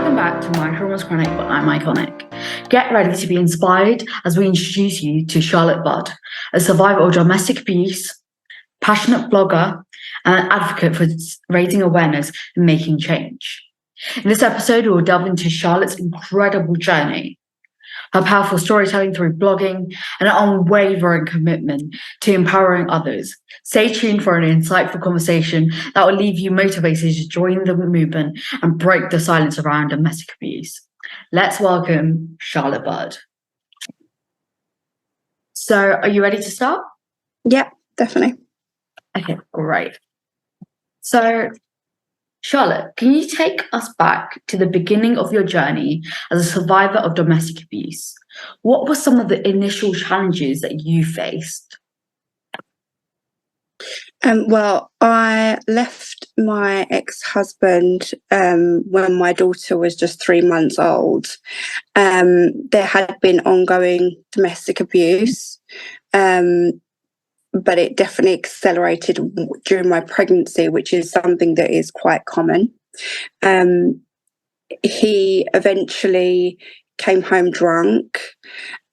Welcome back to My Trauma's Chronic, but I'm Iconic. Get ready to be inspired as we introduce you to Charlotte Budd, a survivor of domestic abuse, passionate blogger, and an advocate for raising awareness and making change. In this episode, we'll delve into Charlotte's incredible journey, her powerful storytelling through blogging, and an unwavering commitment to empowering others. Stay tuned for an insightful conversation that will leave you motivated to join the movement and break the silence around domestic abuse. Let's welcome Charlotte Budd. So, are you ready to start? Yeah, definitely. Okay, great. So, Charlotte, can you take us back to the beginning of your journey as a survivor of domestic abuse? What were some of the initial challenges that you faced? Well, I left my ex-husband when my daughter was just 3 months old. There had been ongoing domestic abuse, but it definitely accelerated during my pregnancy, which is something that is quite common. He eventually came home drunk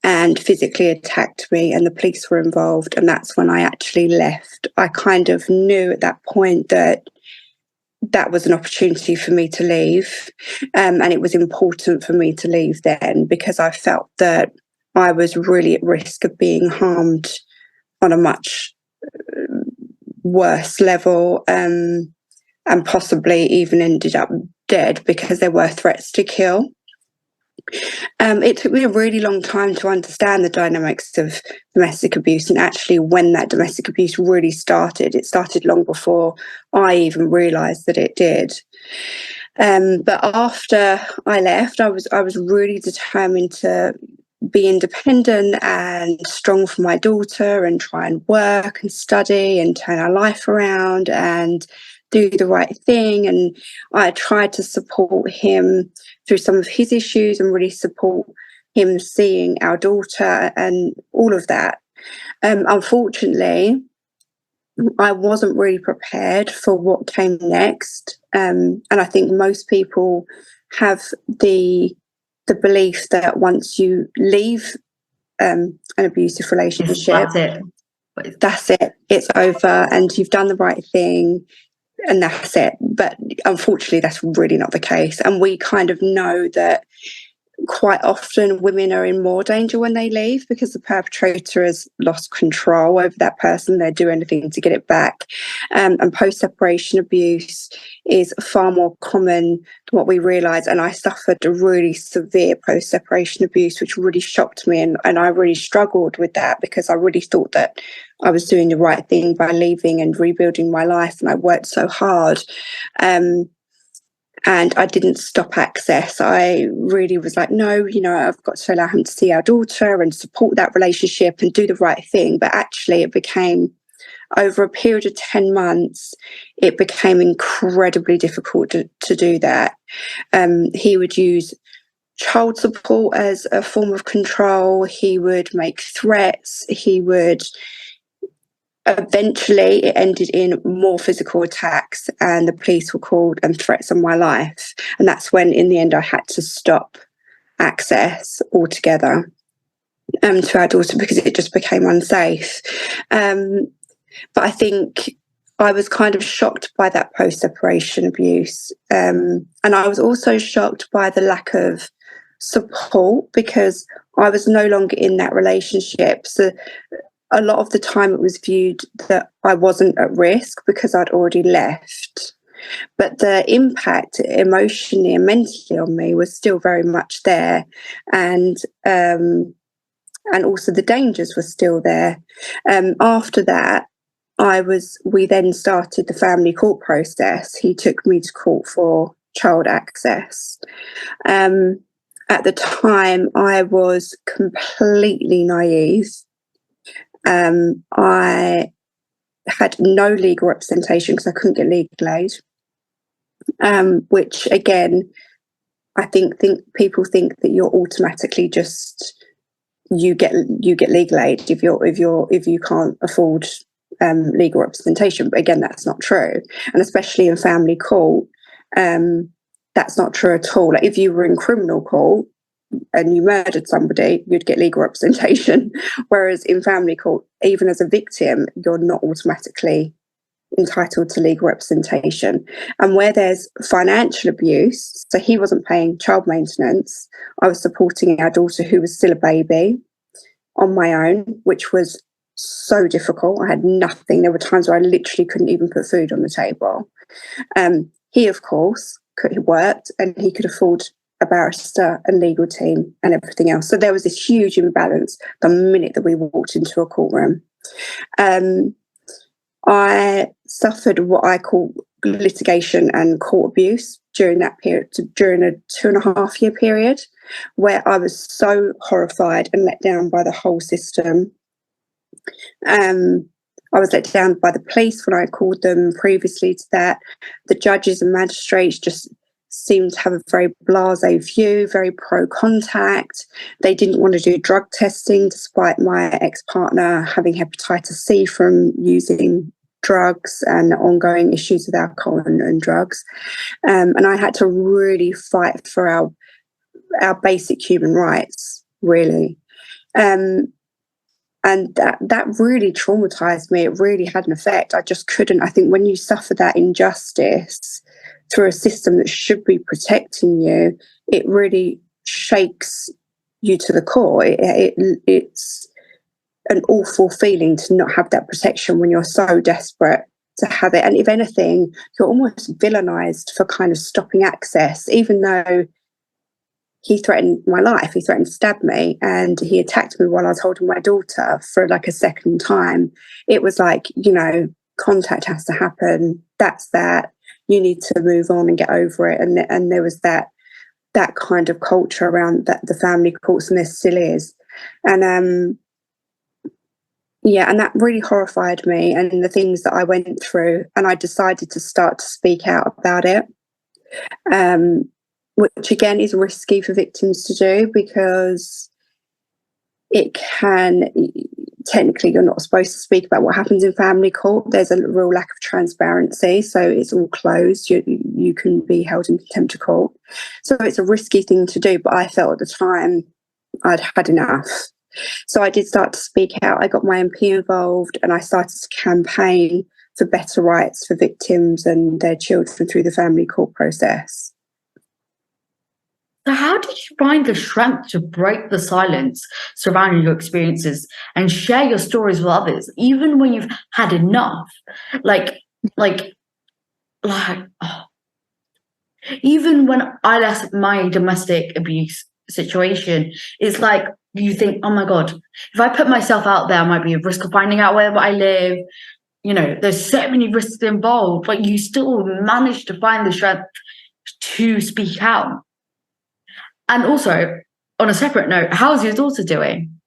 and physically attacked me, and the police were involved, and that's when I actually left. I kind of knew at that point that that was an opportunity for me to leave, and it was important for me to leave then because I felt that I was really at risk of being harmed on a much worse level, and possibly even ended up dead because there were threats to kill. It took me a really long time to understand the dynamics of domestic abuse, and actually when that domestic abuse really started, it started long before I even realised that it did. But after I left, I was really determined to be independent and strong for my daughter and try and work and study and turn our life around and do the right thing. And I tried to support him through some of his issues and really support him seeing our daughter and all of that. Unfortunately, I wasn't really prepared for what came next. And I think most people have the belief that once you leave an abusive relationship, that's it, it's over and you've done the right thing and that's it. But unfortunately, that's really not the case. And we kind of know that quite often women are in more danger when they leave because the perpetrator has lost control over that person. They'll do anything to get it back. And post-separation abuse is far more common than what we realise. And I suffered a really severe post-separation abuse, which really shocked me. And I really struggled with that because I really thought that I was doing the right thing by leaving and rebuilding my life. And I worked so hard. And I didn't stop access. I really was like, no, I've got to allow him to see our daughter and support that relationship and do the right thing. But actually it became, over a period of 10 months, it became incredibly difficult to do that. He would use child support as a form of control. He would make threats. Eventually, it ended in more physical attacks and the police were called and threats on my life. And that's when, in the end, I had to stop access altogether to our daughter because it just became unsafe. But I think I was kind of shocked by that post-separation abuse. And I was also shocked by the lack of support because I was no longer in that relationship. So a lot of the time it was viewed that I wasn't at risk because I'd already left. But the impact emotionally and mentally on me was still very much there. And also the dangers were still there. After that, we then started the family court process. He took me to court for child access. At the time, I was completely naive. I had no legal representation because I couldn't get legal aid, which again, I think people think that you're automatically you get legal aid if you can't afford legal representation. But again, that's not true, and especially in family court, that's not true at all. Like if you were in criminal court and you murdered somebody, you'd get legal representation. Whereas in family court, even as a victim, you're not automatically entitled to legal representation. And where there's financial abuse, so he wasn't paying child maintenance, I was supporting our daughter who was still a baby on my own, which was so difficult. I had nothing. There were times where I literally couldn't even put food on the table. He, of course, worked and he could afford a barrister and legal team and everything else. So there was this huge imbalance the minute that we walked into a courtroom. I suffered what I call litigation and court abuse during that period, during a 2.5 year period, where I was so horrified and let down by the whole system. I was let down by the police when I called them previously to that. The judges and magistrates just seemed to have a very blasé view, very pro-contact. They didn't want to do drug testing, despite my ex-partner having hepatitis C from using drugs and ongoing issues with alcohol and drugs. And I had to really fight for our basic human rights, really. And that really traumatized me. It really had an effect. I just couldn't. I think when you suffer that injustice through a system that should be protecting you, it really shakes you to the core. It's an awful feeling to not have that protection when you're so desperate to have it. And if anything, you're almost villainized for kind of stopping access, even though he threatened my life. He threatened to stab me and he attacked me while I was holding my daughter for like a second time. It was like, contact has to happen. That's that. You need to move on and get over it. And there was that kind of culture around the family courts, and there still is. And and that really horrified me and the things that I went through. And I decided to start to speak out about it. Which again is risky for victims to do, because it can, technically you're not supposed to speak about what happens in family court. There's a real lack of transparency, so it's all closed. You can be held in contempt of court. So it's a risky thing to do, but I felt at the time I'd had enough. So I did start to speak out. I got my MP involved and I started to campaign for better rights for victims and their children through the family court process. So how did you find the strength to break the silence surrounding your experiences and share your stories with others, even when you've had enough? Even when I left my domestic abuse situation, it's like you think, oh my God, if I put myself out there, I might be at risk of finding out where I live. There's so many risks involved, but you still manage to find the strength to speak out. And also, on a separate note, how's your daughter doing?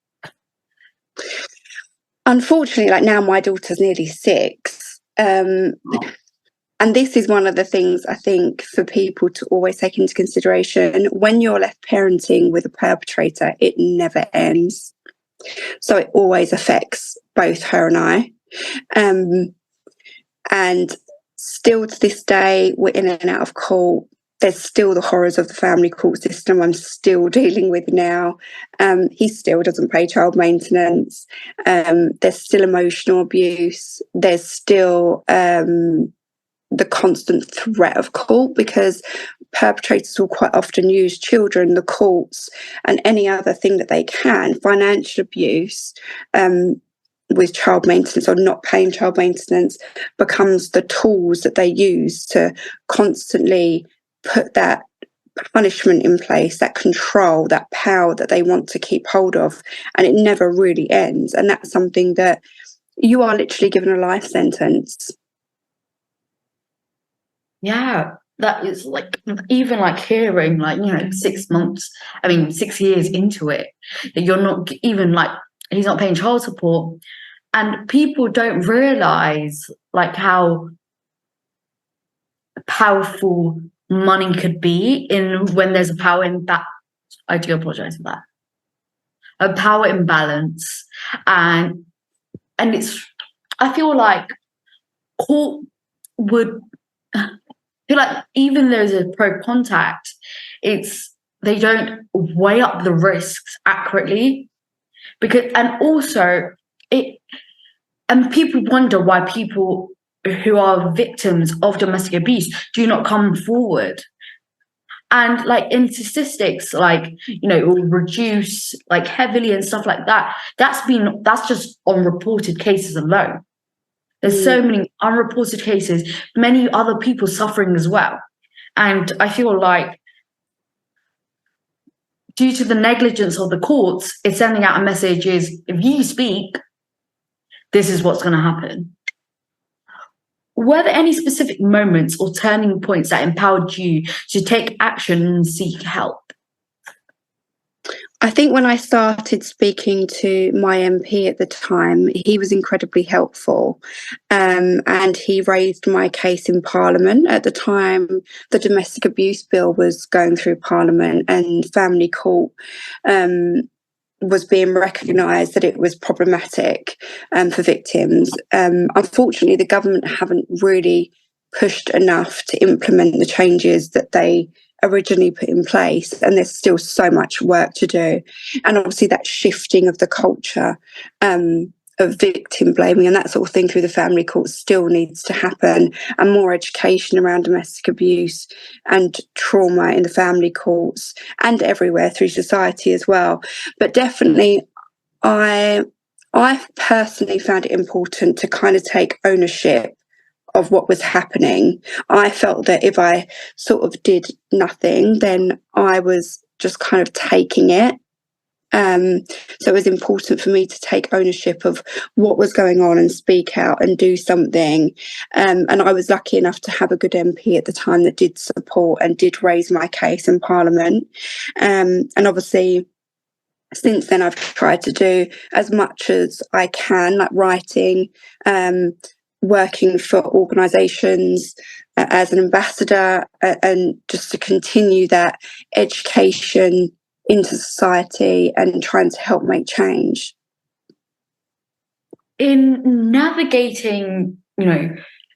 Unfortunately, like now my daughter's nearly 6. And this is one of the things I think for people to always take into consideration. When you're left parenting with a perpetrator, it never ends. So it always affects both her and I. And still to this day, we're in and out of court. There's still the horrors of the family court system I'm still dealing with now. He still doesn't pay child maintenance. There's still emotional abuse. There's still the constant threat of court, because perpetrators will quite often use children, the courts, and any other thing that they can. Financial abuse with child maintenance or not paying child maintenance becomes the tools that they use to constantly put that punishment in place, that control, that power that they want to keep hold of, and it never really ends. And that's something that you are literally given a life sentence. Yeah, that is even hearing 6 months, 6 years into it, that you're not even he's not paying child support. And people don't realize how powerful money could be when there's a power in that. I do apologize for that. A power imbalance. And it's, I feel like court would feel like even though there's a pro contact, they don't weigh up the risks accurately, because and also it and people wonder why people who are victims of domestic abuse do not come forward. And like in statistics, like, it will reduce like heavily and stuff like that. That's just on reported cases alone. There's so many unreported cases, many other people suffering as well. And I feel like due to the negligence of the courts, it's sending out a message is if you speak, this is what's going to happen. Were there any specific moments or turning points that empowered you to take action and seek help? I think when I started speaking to my MP at the time, he was incredibly helpful, and he raised my case in Parliament. At the time, the domestic abuse bill was going through Parliament, and family court was being recognised that it was problematic for victims. Unfortunately, the government haven't really pushed enough to implement the changes that they originally put in place, and there's still so much work to do. And obviously that shifting of the culture of victim blaming and that sort of thing through the family court still needs to happen, and more education around domestic abuse and trauma in the family courts and everywhere through society as well. But definitely I personally found it important to kind of take ownership of what was happening. I felt that if I sort of did nothing, then I was just kind of taking it. So it was important for me to take ownership of what was going on and speak out and do something. And I was lucky enough to have a good MP at the time that did support and did raise my case in Parliament. And obviously, since then, I've tried to do as much as I can, like writing, working for organisations as an ambassador, and just to continue that education into society and trying to help make change. In navigating,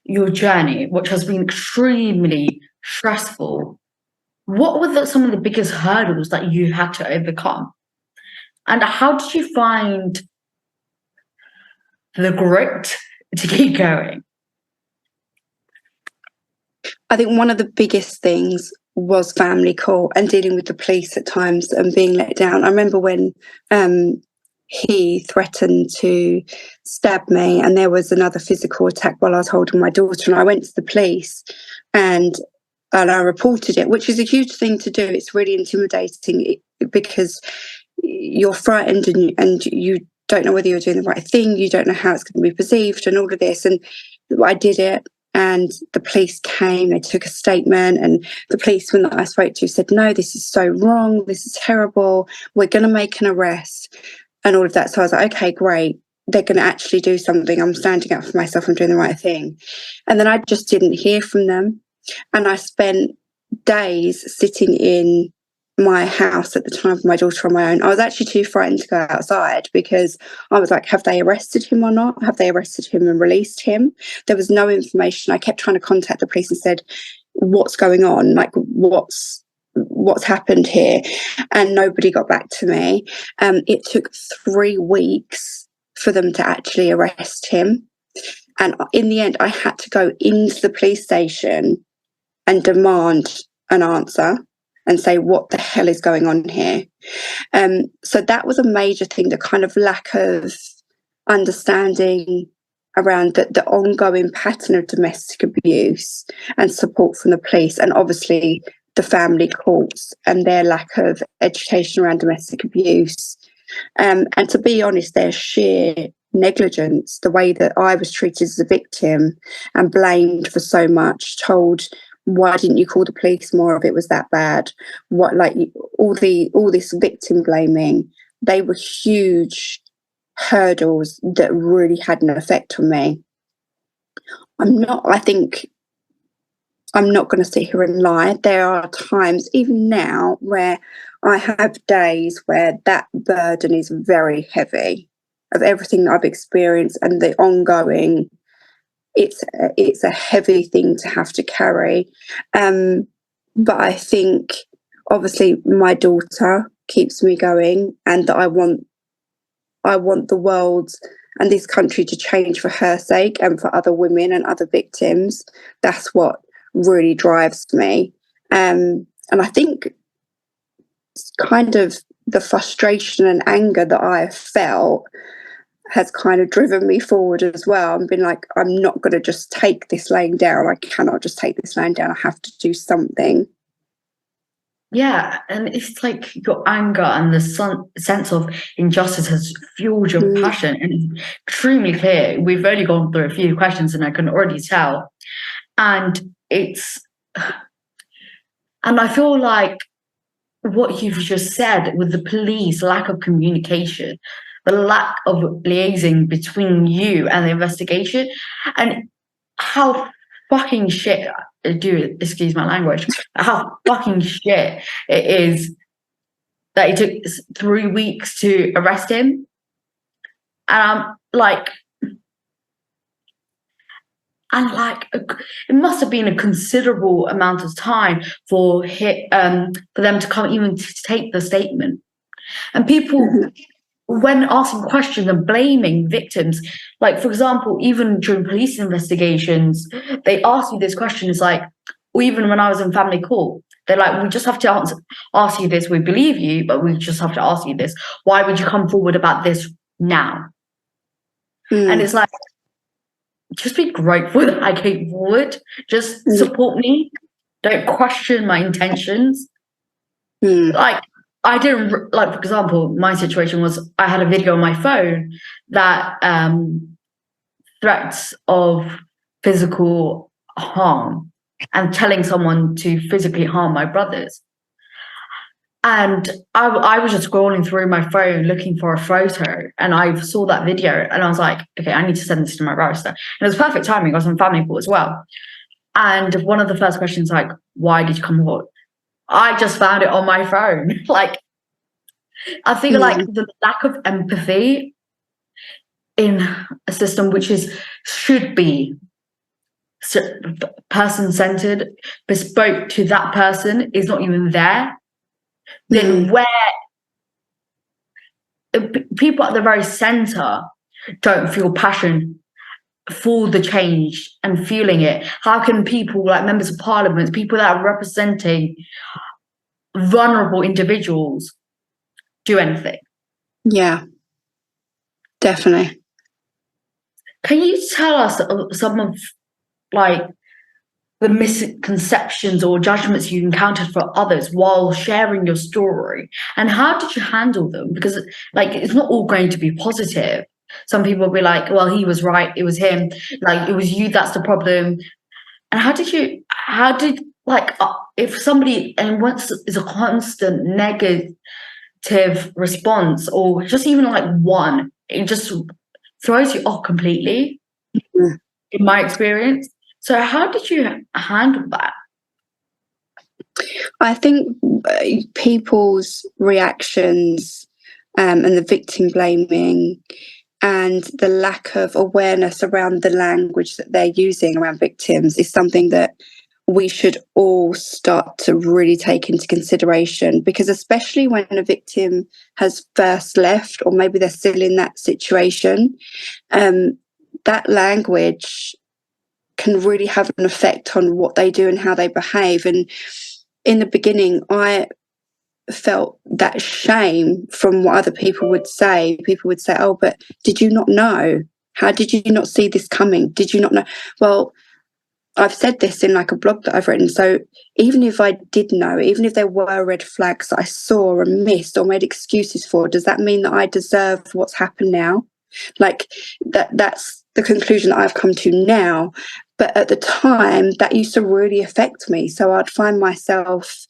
your journey, which has been extremely stressful, what were some of the biggest hurdles that you had to overcome? And how did you find the grit to keep going? I think one of the biggest things was family court and dealing with the police at times and being let down. I remember when he threatened to stab me, and there was another physical attack while I was holding my daughter, and I went to the police and I reported it, which is a huge thing to do. It's really intimidating because you're frightened and you don't know whether you're doing the right thing. You don't know how it's going to be perceived and all of this. And I did it. And the police came, they took a statement, and the policeman that I spoke to said, no, this is so wrong. This is terrible. We're going to make an arrest and all of that. So I was like, okay, great. They're going to actually do something. I'm standing up for myself. I'm doing the right thing. And then I just didn't hear from them. And I spent days sitting in my house at the time with my daughter on my own. I was actually too frightened to go outside because I was like, have they arrested him or not? Have they arrested him and released him? There was no information. I kept trying to contact the police and said, what's going on? Like, what's happened here? And nobody got back to me. It took 3 weeks for them to actually arrest him. And in the end, I had to go into the police station and demand an answer and say, what the hell is going on here? So that was a major thing, the kind of lack of understanding around the ongoing pattern of domestic abuse and support from the police, and obviously the family courts and their lack of education around domestic abuse. And to be honest, their sheer negligence, the way that I was treated as a victim and blamed for so much, told, why didn't you call the police more if it was that bad? What, like, all this victim blaming, they were huge hurdles that really had an effect on me. I'm not going to sit here and lie. There are times, even now, where I have days where that burden is very heavy of everything that I've experienced and the ongoing it's a heavy thing to have to carry. But I think obviously my daughter keeps me going, and that I want the world and this country to change for her sake and for other women and other victims. That's what really drives me. And I think kind of the frustration and anger that I felt has kind of driven me forward as well. I've been like, I'm not going to just take this laying down. I cannot just take this laying down. I have to do something. Yeah, and it's like your anger and the sense of injustice has fueled your passion, and it's extremely clear. We've only gone through a few questions, and I can already tell. And I feel like what you've just said with the police, lack of communication, the lack of liaising between you and the investigation, and how fucking shit, excuse my language, how fucking shit it is that it took 3 weeks to arrest him. And it must have been a considerable amount of time for them to come even to take the statement. And people, when asking questions and blaming victims, like, for example, even during police investigations, they ask you this question. It's like, or even when I was in family court, they're like, we just have to ask you this. We believe you, but we just have to ask you this. Why would you come forward about this now? And it's like, just be grateful that I came forward. Just support me. Don't question my intentions. Like, I didn't, like, for example, my situation was I had a video on my phone that threats of physical harm and telling someone to physically harm my brothers. And I was just scrolling through my phone looking for a photo, and I saw that video, and I was like, okay, I need to send this to my barrister. And it was perfect timing. I was in family court as well. And one of the first questions, like, why did you come forward? I just found it on my phone. Like, I feel like the lack of empathy in a system which should be person-centered, bespoke to that person, is not even there. Then where people at the very center don't feel passion for the change and feeling it, how can people like members of parliament, people that are representing vulnerable individuals, do anything? Yeah, definitely. Can you tell us some of like the misconceptions or judgments you encountered for others while sharing your story, and how did you handle them? Because like, it's not all going to be positive. Some people will be like, well, he was right, it was him, like, it was you that's the problem. And how did like, if somebody, and once is a constant negative response, or just even like one, it just throws you off completely, in my experience. So how did you handle that? I think people's reactions and the victim blaming and the lack of awareness around the language that they're using around victims is something that we should all start to really take into consideration, because especially when a victim has first left, or maybe they're still in that situation, that language can really have an effect on what they do and how they behave. And in the beginning, I felt that shame from what other people would say. People would say, oh, but did you not know? How did you not see this coming? Did you not know? Well, I've said this in like a blog that I've written. So even if I did know, even if there were red flags that I saw or missed or made excuses for, does that mean that I deserve what's happened now? Like, that's the conclusion that I've come to now. But at the time, that used to really affect me. So I'd find myself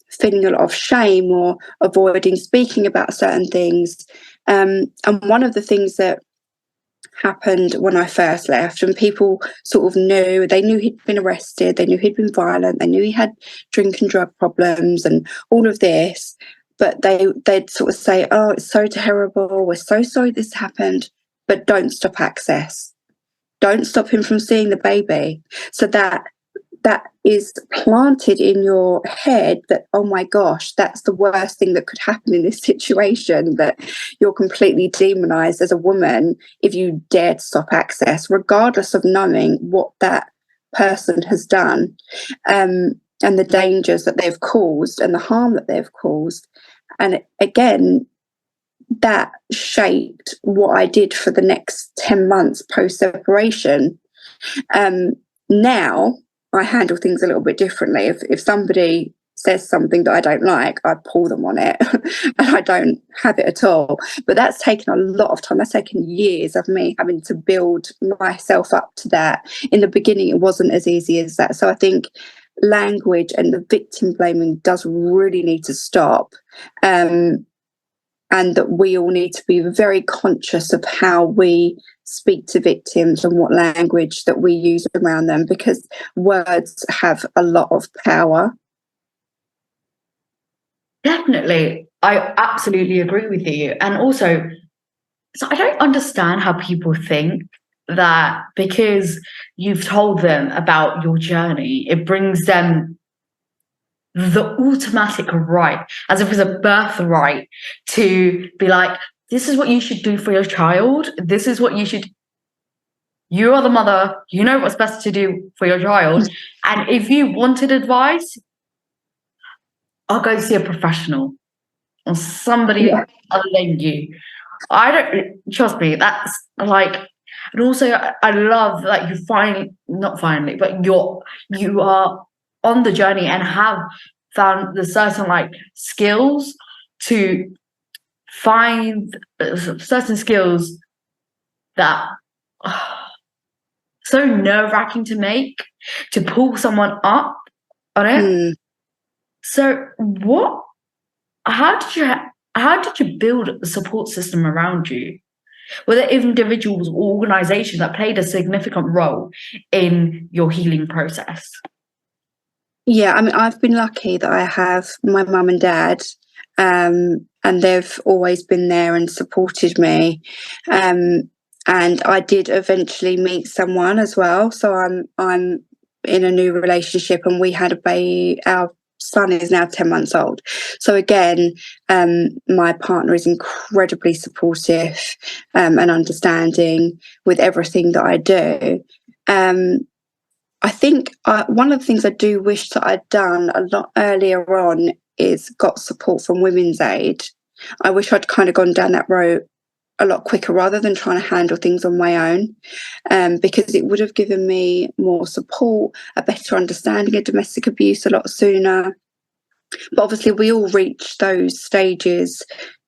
feeling a lot of shame or avoiding speaking about certain things. And one of the things that happened when I first left, and people sort of knew, they knew he'd been arrested, they knew he'd been violent, they knew he had drink and drug problems and all of this, but they'd sort of say, oh, it's so terrible, we're so sorry this happened, but don't stop access. don't stop him from seeing the baby. So that is planted in your head that, oh my gosh, that's the worst thing that could happen in this situation, that you're completely demonized as a woman if you dare to stop access, regardless of knowing what that person has done, and the dangers that they've caused and the harm that they've caused. And again, that shaped what I did for the next 10 months post separation. Now I handle things a little bit differently. If somebody says something that I don't like, I pull them on it and I don't have it at all. But that's taken a lot of time. That's taken years of me having to build myself up to that. In the beginning, it wasn't as easy as that. So I think language and the victim blaming does really need to stop. And that we all need to be very conscious of how we speak to victims and what language that we use around them, because words have a lot of power. Definitely. I absolutely agree with you. And also, so I don't understand how people think that because you've told them about your journey, it brings them the automatic right, as if it's a birthright, to be like, this is what you should do for your child. This is what you should. You are the mother. You know what's best to do for your child. And if you wanted advice, I'll go see a professional or somebody other than you. I don't, trust me, that's like, and also I love that you not finally, but you are on the journey and have found the certain like skills to find certain skills that so nerve-wracking to make, to pull someone up on it. So how did you build a support system around you? Were there individuals or organizations that played a significant role in your healing process? Yeah, I mean, I've been lucky that I have my mum and dad, and they've always been there and supported me. And I did eventually meet someone as well. So I'm in a new relationship, and we had a baby. Our son is now 10 months old. So again, my partner is incredibly supportive and understanding with everything that I do. I think one of the things I do wish that I'd done a lot earlier on is got support from Women's Aid. I wish I'd kind of gone down that road a lot quicker rather than trying to handle things on my own, because it would have given me more support, a better understanding of domestic abuse a lot sooner. But obviously we all reach those stages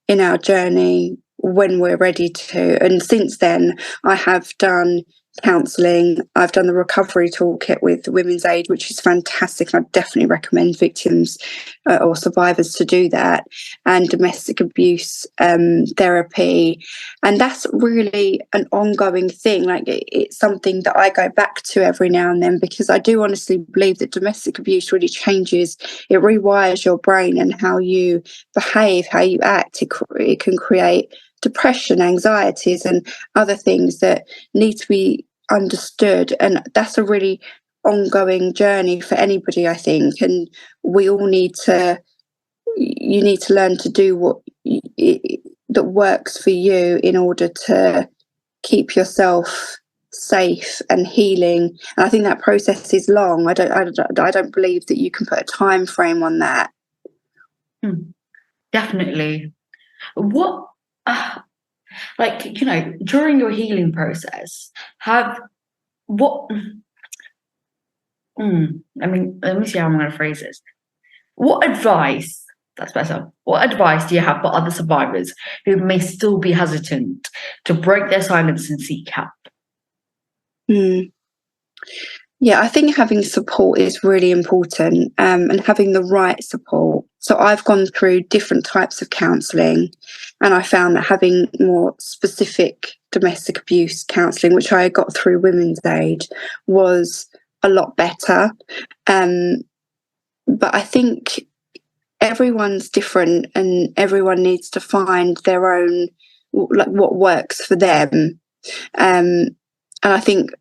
in our journey when we're ready to. And since then, I have done counselling. I've done the recovery toolkit with Women's Aid, which is fantastic. And I definitely recommend victims or survivors to do that, and domestic abuse therapy. And that's really an ongoing thing. Like it's something that I go back to every now and then, because I do honestly believe that domestic abuse really changes. It rewires your brain and how you behave, how you act. It can create depression, anxieties, and other things that need to be understood. And that's a really ongoing journey for anybody, I think. And we all need to, you need to learn to do what that works for you in order to keep yourself safe and healing. And I think that process is long. I don't believe that you can put a time frame on that. Definitely. What like, you know, during your healing process, let me see how I'm going to phrase this. What advice do you have for other survivors who may still be hesitant to break their silence and seek help? Yeah, I think having support is really important, and having the right support. So I've gone through different types of counselling, and I found that having more specific domestic abuse counselling, which I got through Women's Aid, was a lot better. But I think everyone's different, and everyone needs to find their own, like what works for them. And I think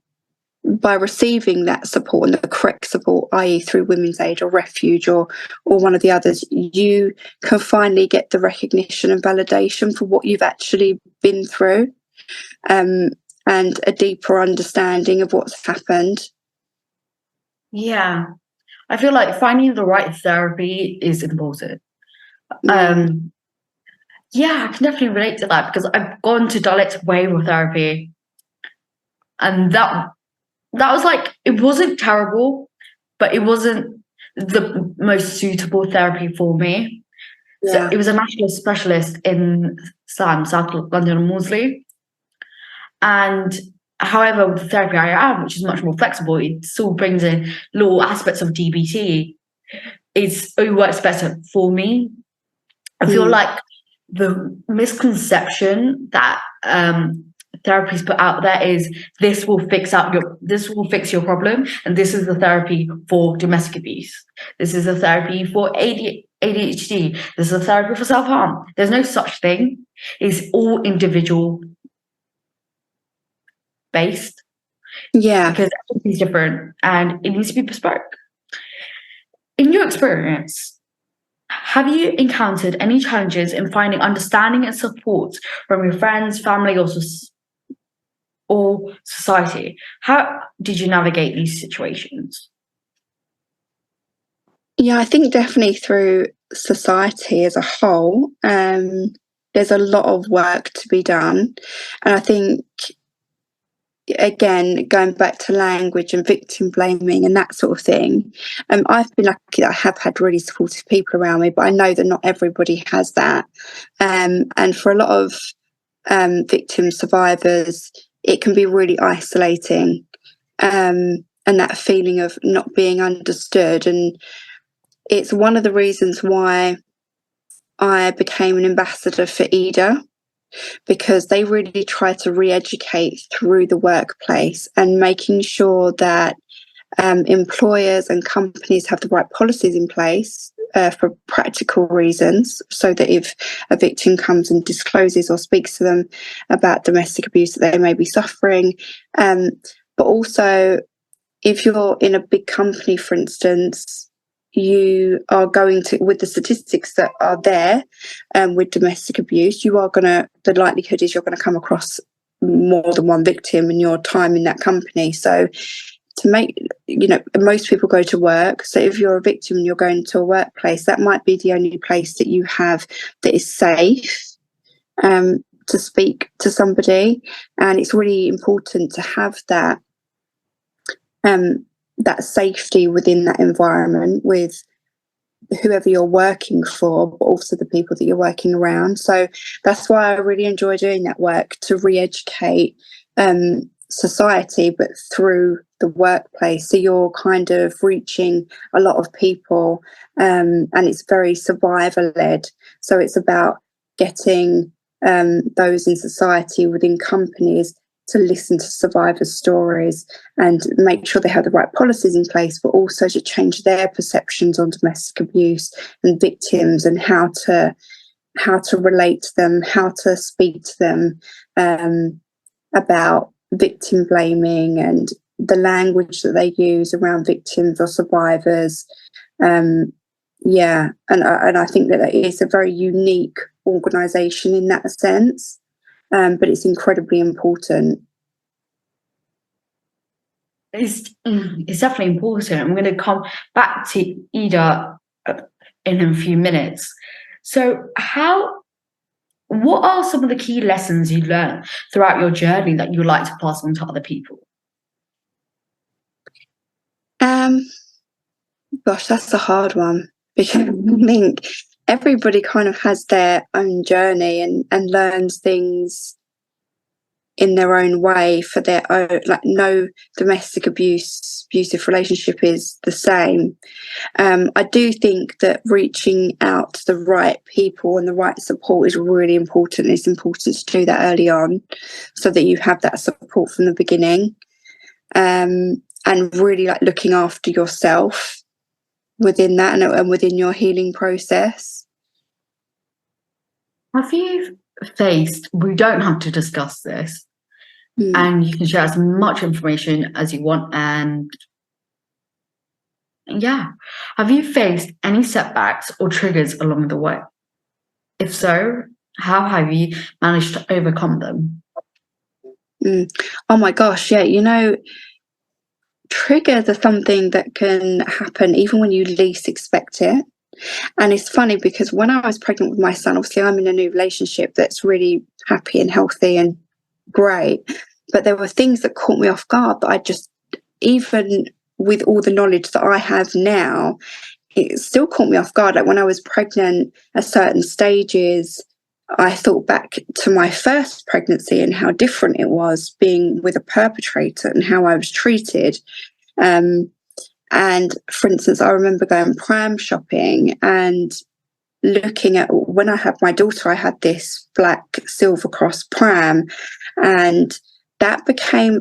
by receiving that support and the correct support, i.e. through Women's Aid or Refuge or one of the others, you can finally get the recognition and validation for what you've actually been through, and a deeper understanding of what's happened. Yeah. I feel like finding the right therapy is important. Yeah. Yeah, I can definitely relate to that because I've gone to dialectic wave therapy, and that was like, it wasn't terrible, but it wasn't the most suitable therapy for me. So Yeah. it was a national specialist in South London and Maudsley. And however, with the therapy I am, which is much more flexible, it still brings in little aspects of DBT. It works better for me. I feel like the misconception that therapies put out there is this will fix your problem, and this is the therapy for domestic abuse. This is a therapy for ADHD. This is a therapy for self-harm. There's no such thing. It's all individual based. Yeah. Because everything's different and it needs to be bespoke. In your experience, have you encountered any challenges in finding understanding and support from your friends, family, or society? How did you navigate these situations? Yeah, I think definitely through society as a whole, there's a lot of work to be done. And I think, again, going back to language and victim blaming and that sort of thing, I've been lucky that I have had really supportive people around me, but I know that not everybody has that. And for a lot of victim survivors, it can be really isolating, and that feeling of not being understood. And it's one of the reasons why I became an ambassador for EDA, because they really try to re-educate through the workplace and making sure that employers and companies have the right policies in place for practical reasons, so that if a victim comes and discloses or speaks to them about domestic abuse that they may be suffering, but also if you're in a big company, for instance, you are going to, with the statistics that are there, with domestic abuse, the likelihood is you're going to come across more than one victim in your time in that company. So to make, most people go to work. So if you're a victim and you're going to a workplace, that might be the only place that you have that is safe to speak to somebody. And it's really important to have that safety within that environment with whoever you're working for, but also the people that you're working around. So that's why I really enjoy doing that work, to re-educate society, but through the workplace. So you're kind of reaching a lot of people, and it's very survivor-led. So it's about getting those in society, within companies, to listen to survivors' stories and make sure they have the right policies in place, but also to change their perceptions on domestic abuse and victims, and how to relate to them, how to speak to them about victim blaming and the language that they use around victims or survivors. And I think that it is a very unique organisation in that sense. But it's incredibly important. It's definitely important. I'm going to come back to Ida in a few minutes. So what are some of the key lessons you learned throughout your journey that you would like to pass on to other people? Gosh, that's a hard one, because I think everybody kind of has their own journey and learns things in their own way for their own. Like, no domestic abusive relationship is the same. I do think that reaching out to the right people and the right support is really important. It's important to do that early on, so that you have that support from the beginning, and really looking after yourself within that and within your healing process. Have you faced, we don't have to discuss this, and you can share as much information as you want. And yeah, have you faced any setbacks or triggers along the way? If so, how have you managed to overcome them? Oh my gosh, yeah, triggers are something that can happen even when you least expect it. And it's funny because when I was pregnant with my son, obviously I'm in a new relationship that's really happy and healthy and great. But there were things that caught me off guard that I just, even with all the knowledge that I have now, it still caught me off guard. Like when I was pregnant at certain stages, I thought back to my first pregnancy and how different it was being with a perpetrator and how I was treated. And for instance, I remember going pram shopping and looking at, when I had my daughter, I had this black Silver Cross pram, and that became,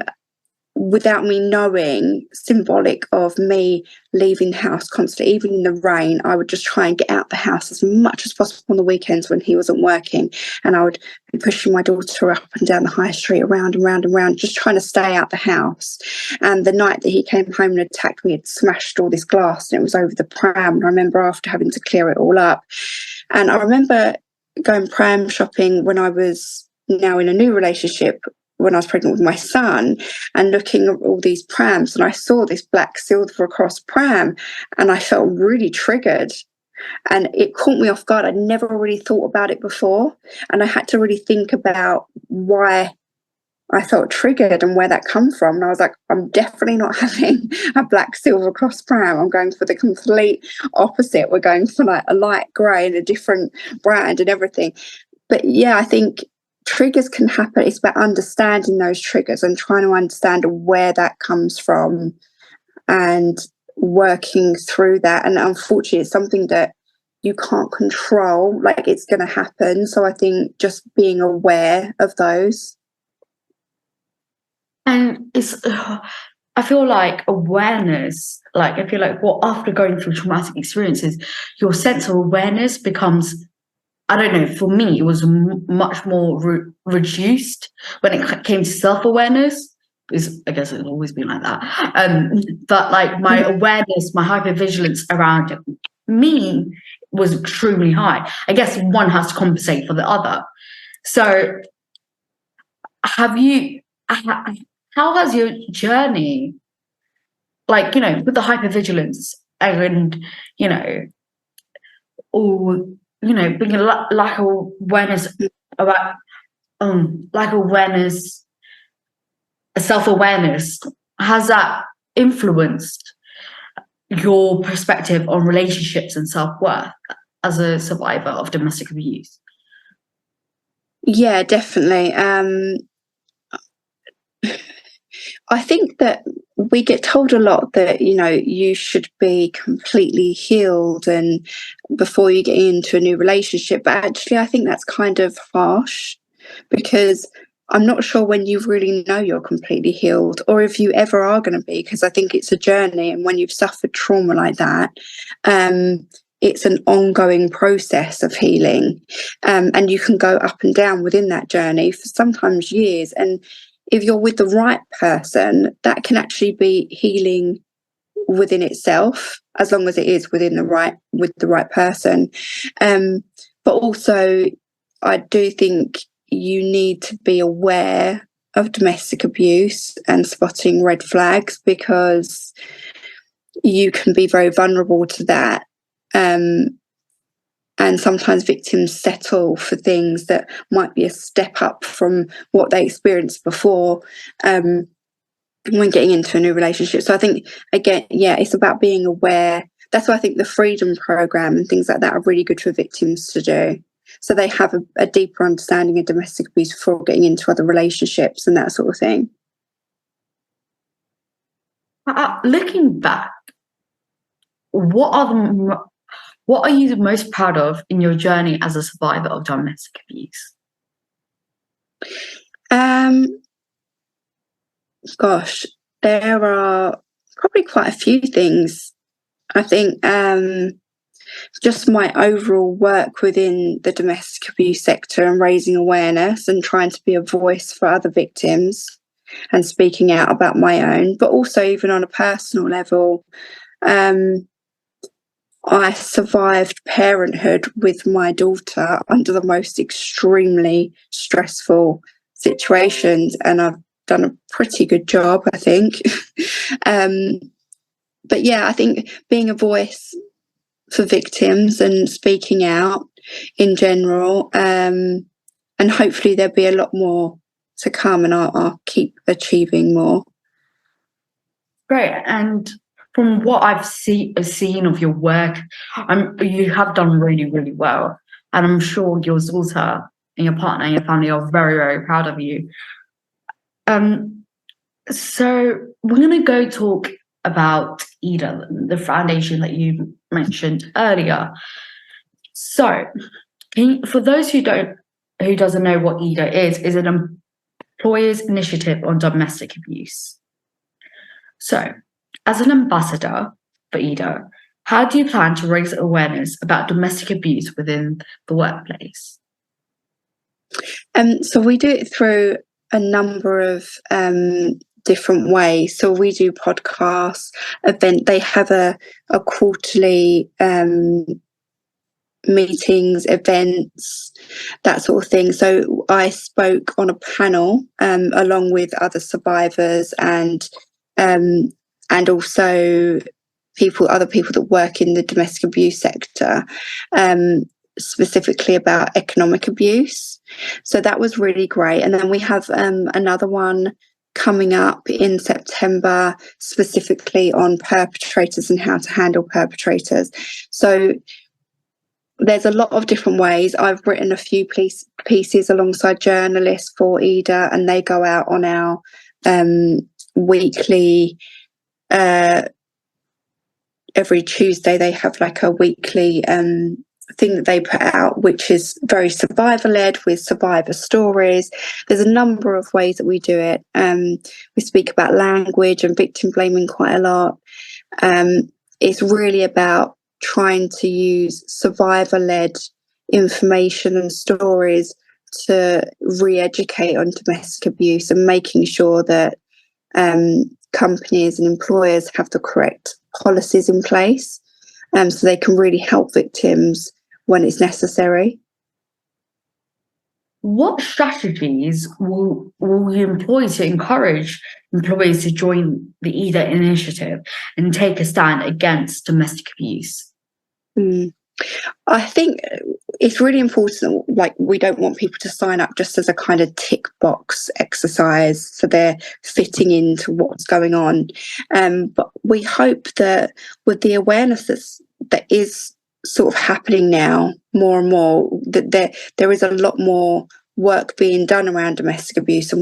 without me knowing, symbolic of me leaving the house constantly. Even in the rain, I would just try and get out the house as much as possible on the weekends when he wasn't working, and I would be pushing my daughter up and down the high street, around and round and round, just trying to stay out the house. And the night that he came home and attacked me, had smashed all this glass and it was over the pram, and I remember after having to clear it all up. And I remember going pram shopping when I was now in a new relationship, when I was pregnant with my son, and looking at all these prams, and I saw this black Silver Cross pram and I felt really triggered, and it caught me off guard. I'd never really thought about it before, and I had to really think about why I felt triggered and where that come from. And I was like, I'm definitely not having a black Silver Cross pram. I'm going for the complete opposite. We're going for like a light grey and a different brand and everything. But yeah, I think triggers can happen. It's about understanding those triggers and trying to understand where that comes from and working through that. And unfortunately, it's something that you can't control. Like, it's going to happen. So I think just being aware of those. And I feel like awareness, like, I feel like, well, after going through traumatic experiences, your sense of awareness becomes, I don't know, for me, it was much more reduced when it came to self-awareness. Because I guess it's always been like that. But like my awareness, my hypervigilance around me was extremely high. I guess one has to compensate for the other. So have you, how has your journey, like, with the hypervigilance and, or, being a lack of awareness about, lack of awareness, self-awareness, has that influenced your perspective on relationships and self-worth as a survivor of domestic abuse? Yeah, definitely. I think that we get told a lot that, you should be completely healed and before you get into a new relationship. But actually, I think that's kind of harsh, because I'm not sure when you really know you're completely healed or if you ever are going to be, because I think it's a journey. And when you've suffered trauma like that, it's an ongoing process of healing. And you can go up and down within that journey for sometimes years. And if you're with the right person, that can actually be healing within itself, as long as it is with the right person. But also, I do think you need to be aware of domestic abuse and spotting red flags, because you can be very vulnerable to that. And sometimes victims settle for things that might be a step up from what they experienced before, when getting into a new relationship. So I think, again, yeah, it's about being aware. That's why I think the Freedom Programme and things like that are really good for victims to do. So they have a deeper understanding of domestic abuse before getting into other relationships and that sort of thing. Looking back, what are you the most proud of in your journey as a survivor of domestic abuse? Gosh, there are probably quite a few things. I think just my overall work within the domestic abuse sector and raising awareness and trying to be a voice for other victims. and speaking out about my own, but also even on a personal level. I survived parenthood with my daughter under the most extremely stressful situations, and I've done a pretty good job, I think. But yeah, I think being a voice for victims and speaking out in general, and hopefully there'll be a lot more to come, and I'll keep achieving more. Great. And from what I've seen of your work, you have done really, really well. And I'm sure your daughter and your partner and your family are very, very proud of you. So we're going to go talk about EDA, the foundation that you mentioned earlier. So for those who doesn't know what EDA is an employer's initiative on domestic abuse. So, as an ambassador for EDA, how do you plan to raise awareness about domestic abuse within the workplace? So we do it through a number of different ways. So we do podcasts, they have a quarterly meetings, events, that sort of thing. So I spoke on a panel along with other survivors and also other people that work in the domestic abuse sector, specifically about economic abuse. So that was really great. And then we have another one coming up in September, specifically on perpetrators and how to handle perpetrators. So there's a lot of different ways. I've written a few pieces alongside journalists for EDA, and they go out on our weekly, every Tuesday they have like a weekly thing that they put out, which is very survivor-led with survivor stories. There's a number of ways that we do it. We speak about language and victim blaming quite a lot. It's really about trying to use survivor-led information and stories to re-educate on domestic abuse and making sure that companies and employers have the correct policies in place, so they can really help victims when it's necessary. What strategies will you employ to encourage employees to join the EDA initiative and take a stand against domestic abuse? I think it's really important. Like, we don't want people to sign up just as a kind of tick box exercise, so they're fitting into what's going on. But we hope that with the awareness that is sort of happening now more and more, that there is a lot more work being done around domestic abuse, and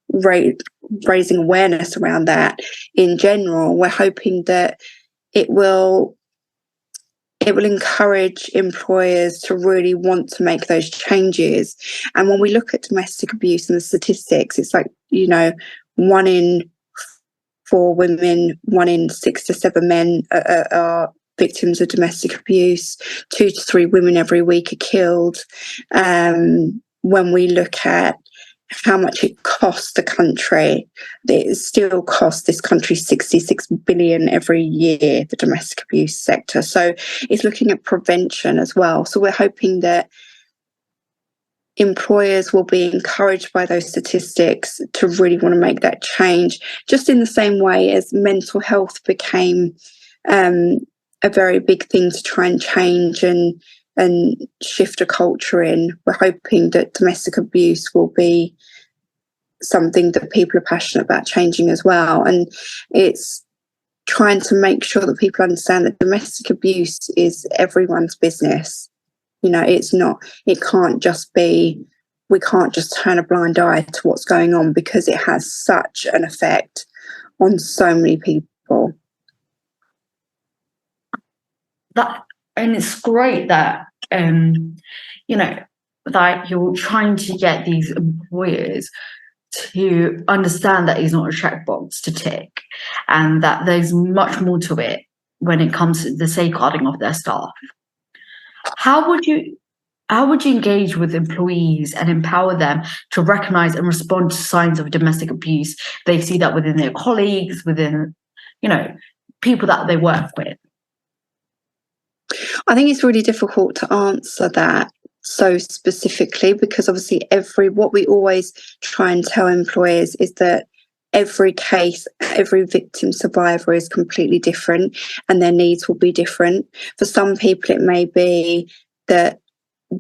we're raising awareness around that in general. We're hoping that it will encourage employers to really want to make those changes. And when we look at domestic abuse and the statistics, it's like, 1 in 4 women, 1 in 6 to 7 men are victims of domestic abuse. 2 to 3 women every week are killed. When we look at how much it costs the country, it still costs this country 66 billion every year, the domestic abuse sector. So it's looking at prevention as well. So we're hoping that employers will be encouraged by those statistics to really want to make that change, just in the same way as mental health became a very big thing to try and change and shift a culture in. We're hoping that domestic abuse will be something that people are passionate about changing as well. And it's trying to make sure that people understand that domestic abuse is everyone's business. We can't just turn a blind eye to what's going on, because it has such an effect on so many people. And it's great that that you're trying to get these employers to understand that it's not a checkbox to tick, and that there's much more to it when it comes to the safeguarding of their staff. How would you how would you engage with employees and empower them to recognize and respond to signs of domestic abuse? They see that within their colleagues, within, people that they work with. I think it's really difficult to answer that so specifically, because obviously what we always try and tell employers is that every case, every victim survivor is completely different and their needs will be different. For some people, it may be that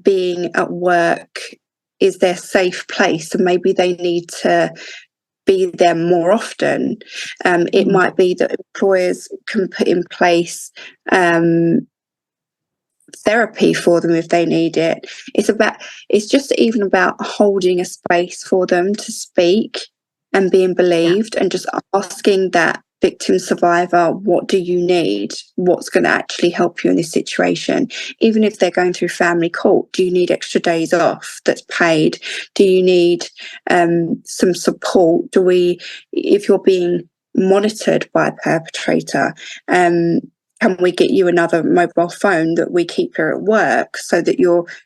being at work is their safe place and maybe they need to be there more often. It might be that employers can put in place therapy for them if they need it. It's just even about holding a space for them to speak and being believed, and just asking that victim survivor, what do you need? What's going to actually help you in this situation? Even if they're going through family court, do you need extra days off that's paid? Do you need some support? If you're being monitored by a perpetrator, can we get you another mobile phone that we keep here at work so that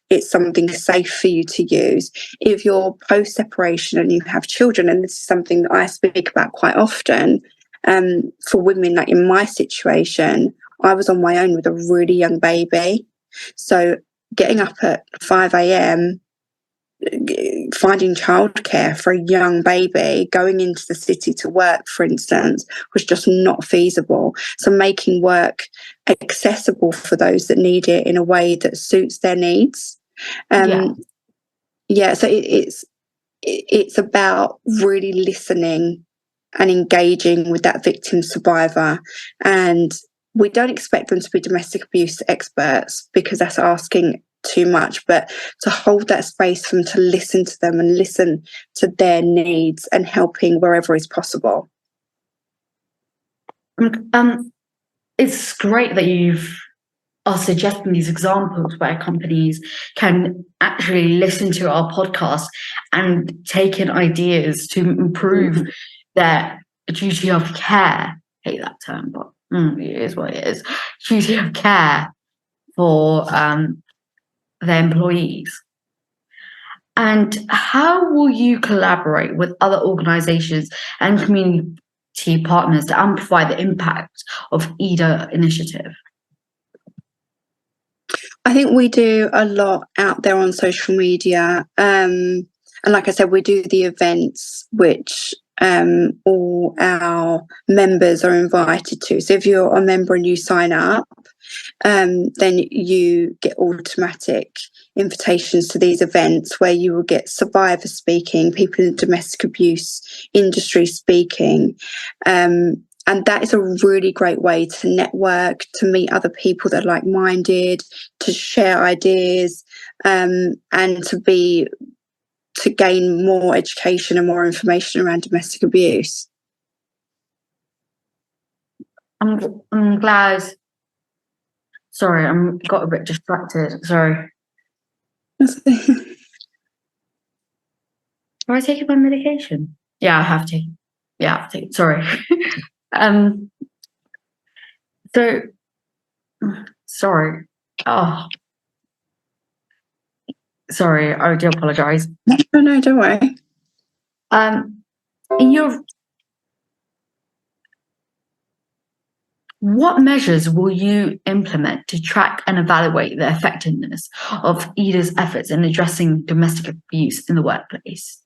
it's something safe for you to use? If you're post-separation and you have children, and this is something that I speak about quite often, for women, like in my situation, I was on my own with a really young baby. So getting up at 5 a.m, finding childcare for a young baby, going into the city to work, for instance, was just not feasible. So making work accessible for those that need it in a way that suits their needs. So it's about really listening and engaging with that victim survivor. And we don't expect them to be domestic abuse experts, because that's asking too much, but to hold that space for them to listen to them and listen to their needs, and helping wherever is possible. It's great that you've are suggesting these examples where companies can actually listen to our podcast and take in ideas to improve their duty of care. I hate that term, but it is what it is. Duty of care for their employees. And how will you collaborate with other organizations and community partners to amplify the impact of EDA initiative? I think we do a lot out there on social media. And like I said, we do the events which all our members are invited to. So if you're a member and you sign up, then you get automatic invitations to these events where you will get survivors speaking, people in the domestic abuse industry speaking. And that is a really great way to network, to meet other people that are like-minded, to share ideas, and to gain more education and more information around domestic abuse. I'm glad. Sorry, I got a bit distracted. Sorry. Have I taken my medication? Yeah, I have to. Yeah, I have to. Sorry. So, sorry. Oh, sorry. I do apologize. No, don't worry. What measures will you implement to track and evaluate the effectiveness of EDA's efforts in addressing domestic abuse in the workplace?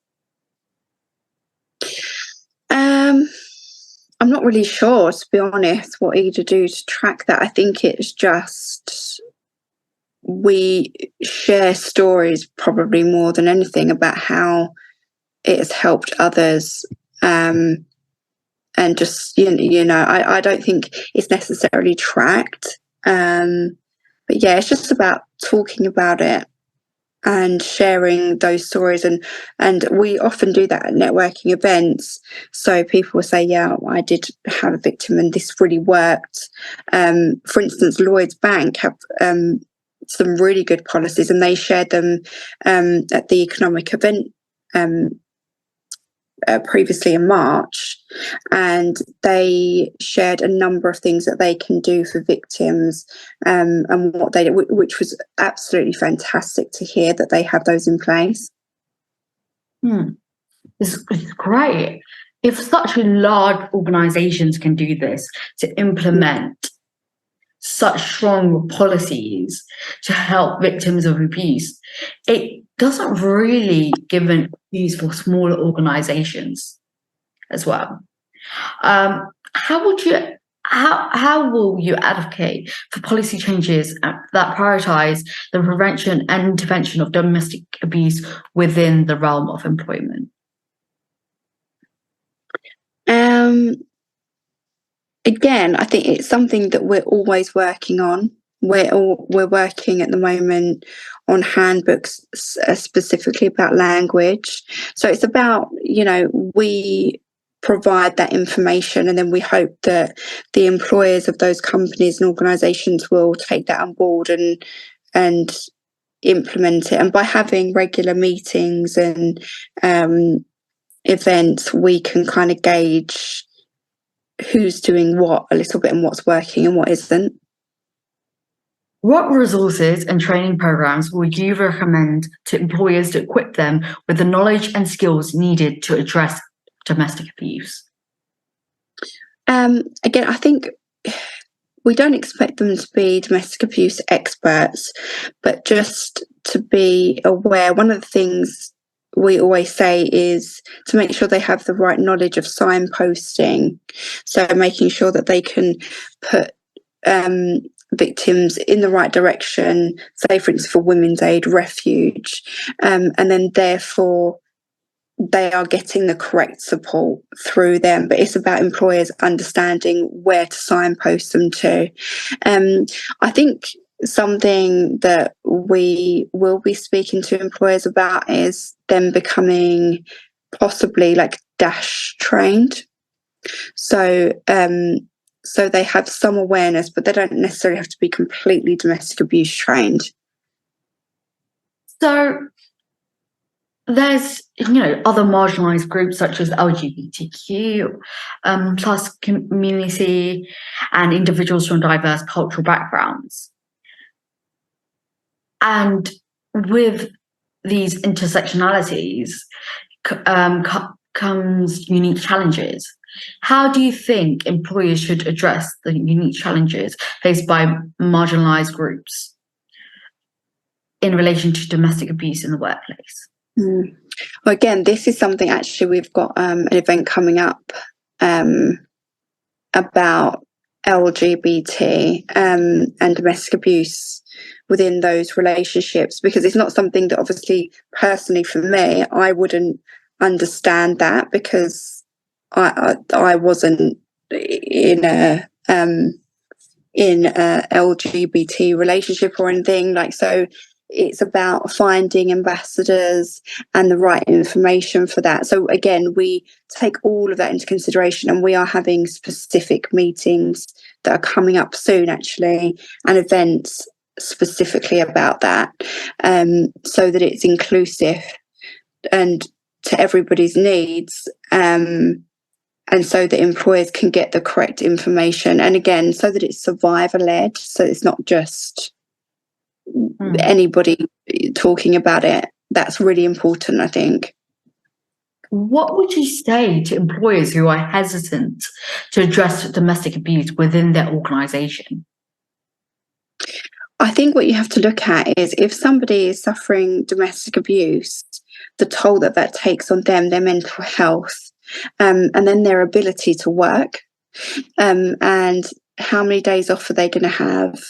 I'm not really sure, to be honest, what EDA do to track that. I think it's just we share stories probably more than anything about how it has helped others. And just, I don't think it's necessarily tracked. But yeah, it's just about talking about it and sharing those stories, and we often do that at networking events. So people will say, yeah, I did have a victim and this really worked. For instance, Lloyds Bank have some really good policies, and they shared them at the economic event previously in March, and they shared a number of things that they can do for victims, and what they did, which was absolutely fantastic to hear that they have those in place. It's great. If such large organizations can do this to implement such strong policies to help victims of abuse, it doesn't really give an excuse for smaller organizations as well. How will you advocate for policy changes that prioritize the prevention and intervention of domestic abuse within the realm of employment? Again, I think it's something that we're always working on. We're working at the moment on handbooks specifically about language. So it's about, we provide that information, and then we hope that the employers of those companies and organisations will take that on board and implement it. And by having regular meetings and events, we can kind of gauge who's doing what a little bit and what's working and what isn't. What resources and training programs would you recommend to employers to equip them with the knowledge and skills needed to address domestic abuse? Again, I think we don't expect them to be domestic abuse experts, but just to be aware. One of the things we always say is to make sure they have the right knowledge of signposting. So making sure that they can put victims in the right direction, say for instance for Women's Aid, Refuge, and then therefore they are getting the correct support through them. But it's about employers understanding where to signpost them to. I think something that we will be speaking to employers about is them becoming possibly like dash trained. So they have some awareness, but they don't necessarily have to be completely domestic abuse trained. So there's, other marginalised groups such as LGBTQ plus community and individuals from diverse cultural backgrounds. And with these intersectionalities comes unique challenges. How do you think employers should address the unique challenges faced by marginalised groups in relation to domestic abuse in the workplace? Well, again, this is something actually we've got an event coming up about LGBT and domestic abuse within those relationships, because it's not something that obviously personally for me, I wouldn't understand that because I wasn't in a LGBT relationship or anything like so. It's about finding ambassadors and the right information for that. So again, we take all of that into consideration, and we are having specific meetings that are coming up soon, actually, and events specifically about that, so that it's inclusive and to everybody's needs, and so that employers can get the correct information. And again, so that it's survivor-led, so it's not just anybody talking about it. That's really important, I think. What would you say to employers who are hesitant to address domestic abuse within their organisation? I think what you have to look at is if somebody is suffering domestic abuse, the toll that takes on them, their mental health, and then their ability to work, and how many days off are they going to have,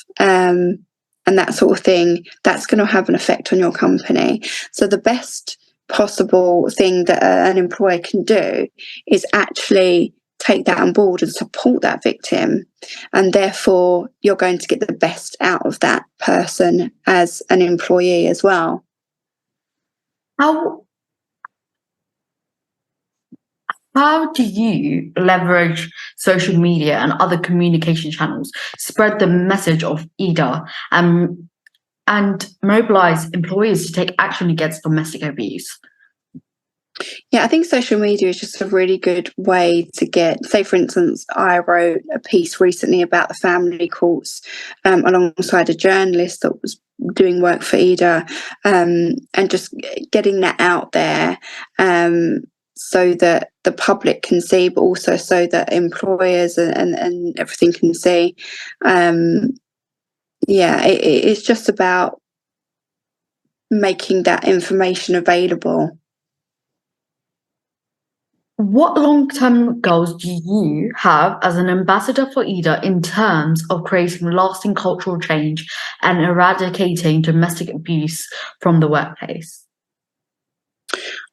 and that sort of thing, that's going to have an effect on your company. So the best possible thing that an employer can do is actually take that on board and support that victim. And therefore, you're going to get the best out of that person as an employee as well. How do you leverage social media and other communication channels, spread the message of EDA, and mobilize employees to take action against domestic abuse? Yeah, I think social media is just a really good way to get, say, for instance, I wrote a piece recently about the family courts alongside a journalist that was doing work for Ida, and just getting that out there, so that the public can see, but also so that employers and everything can see. Yeah, it's just about making that information available. What long-term goals do you have as an ambassador for Ida in terms of creating lasting cultural change and eradicating domestic abuse from the workplace?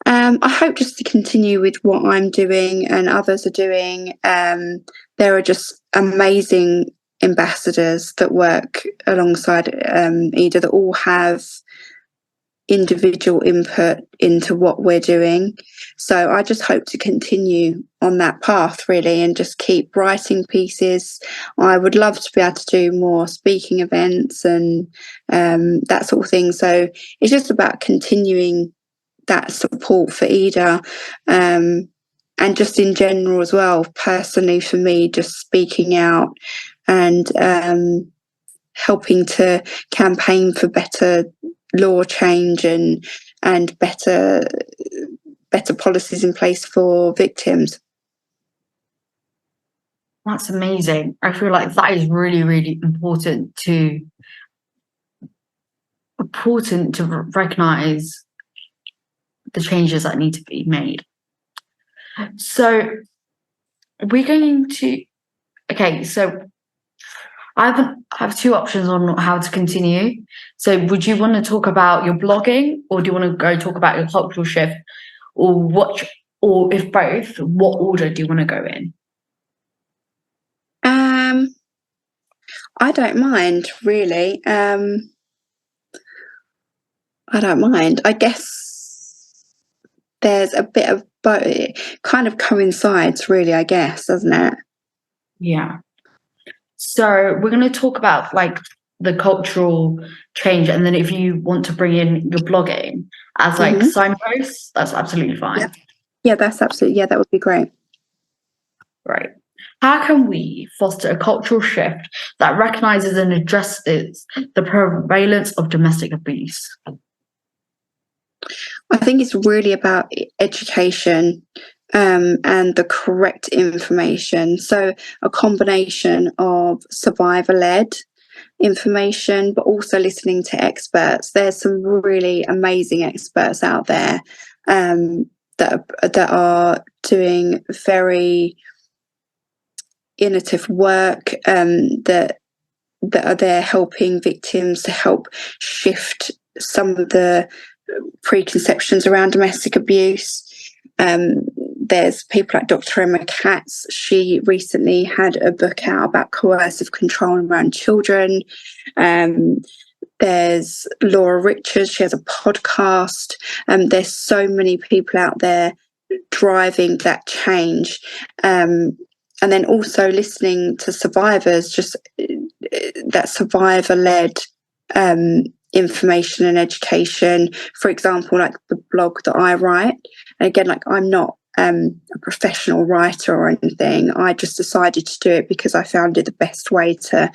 I hope just to continue with what I'm doing and others are doing. There are just amazing ambassadors that work alongside Ida that all have individual input into what we're doing. So I just hope to continue on that path, really, and just keep writing pieces. I would love to be able to do more speaking events and that sort of thing. So it's just about continuing that support for Ida, and just in general as well, personally for me, just speaking out and helping to campaign for better law change and better policies in place for victims. That's amazing. I feel like that is really, really important to recognize the changes that need to be made. So we're going to, okay, so I have two options on how to continue. So would you want to talk about your blogging, or do you want to go talk about your cultural shift, or if both, what order do you want to go in? I don't mind, really. I don't mind. I guess there's a bit of both. It kind of coincides, really, I guess, doesn't it? Yeah. So we're going to talk about like the cultural change, and then if you want to bring in your blogging as like signposts, that's absolutely fine. Yeah, that's absolutely, yeah, that would be great. Right. How can we foster a cultural shift that recognizes and addresses the prevalence of domestic abuse? I think it's really about education, and the correct information. So a combination of survivor-led information, but also listening to experts. There's some really amazing experts out there, that are doing very innovative work, that are there helping victims to help shift some of the preconceptions around domestic abuse. There's people like Dr. Emma Katz. She recently had a book out about coercive control around children. There's Laura Richards. She has a podcast. There's so many people out there driving that change. And then also listening to survivors, just that survivor-led information and education. For example, like the blog that I write. And again, like I'm not a professional writer or anything. I just decided to do it because I found it the best way to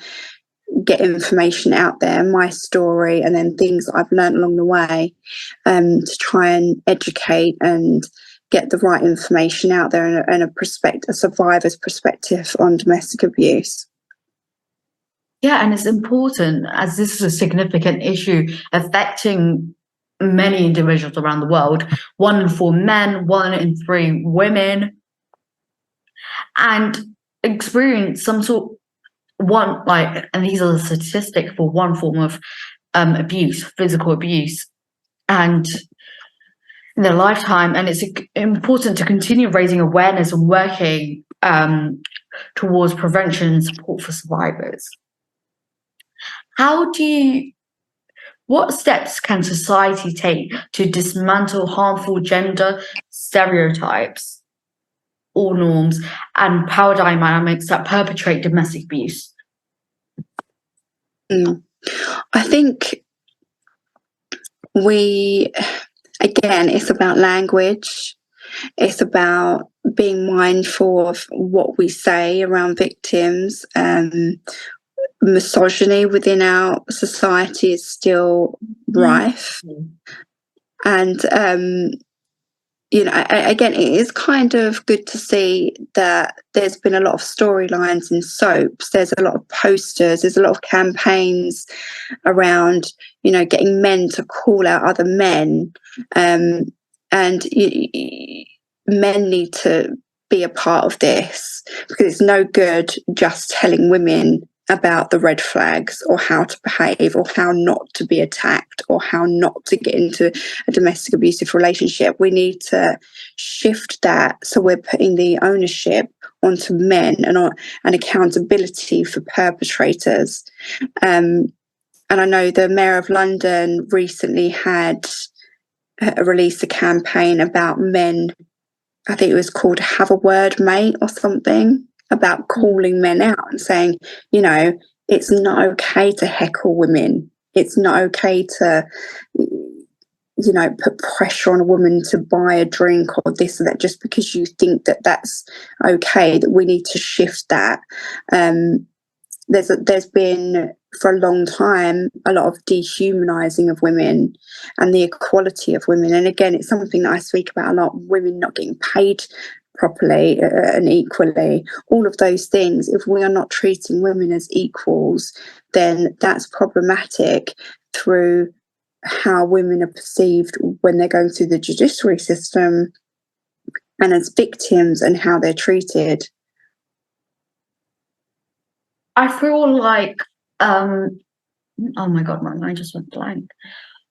get information out there, my story, and then things that I've learned along the way, to try and educate and get the right information out there and a survivor's perspective on domestic abuse. Yeah, and it's important as this is a significant issue affecting many individuals around the world. 1 in 4 men, 1 in 3 women, and experience some sort and these are the statistics for one form of abuse, physical abuse, and in their lifetime. And it's important to continue raising awareness and working towards prevention and support for survivors. What steps can society take to dismantle harmful gender stereotypes or norms and power dynamics that perpetrate domestic abuse? I think it's about language. It's about being mindful of what we say around victims. Misogyny within our society is still rife. And, again, it is kind of good to see that there's been a lot of storylines in soaps. There's a lot of posters. There's a lot of campaigns around, getting men to call out other men. And men need to be a part of this, because it's no good just telling women about the red flags or how to behave or how not to be attacked or how not to get into a domestic abusive relationship. We need to shift that, so we're putting the ownership onto men and accountability for perpetrators. And I know the Mayor of London recently had released a campaign about men. I think it was called Have a Word, Mate, or something, about calling men out and saying, it's not okay to heckle women. It's not okay to, put pressure on a woman to buy a drink or this or that just because you think that that's okay, that we need to shift that. There's been, for a long time, a lot of dehumanizing of women and the equality of women. And again, it's something that I speak about a lot, women not getting paid properly and equally, all of those things. If we are not treating women as equals, then that's problematic through how women are perceived when they're going through the judiciary system and as victims and how they're treated. I feel like, oh my God, my mind just went blank.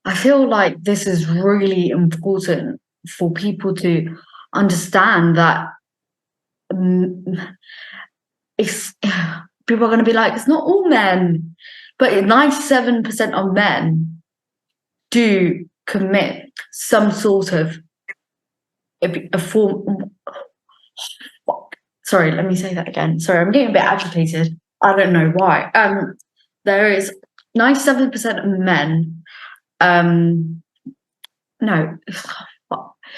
I feel like this is really important for people to understand that it's people are going to be like, it's not all men, but 97% of men do commit some sort of a form. Sorry, let me say that again. Sorry, I'm getting a bit agitated. I don't know why. There is 97% of men. No,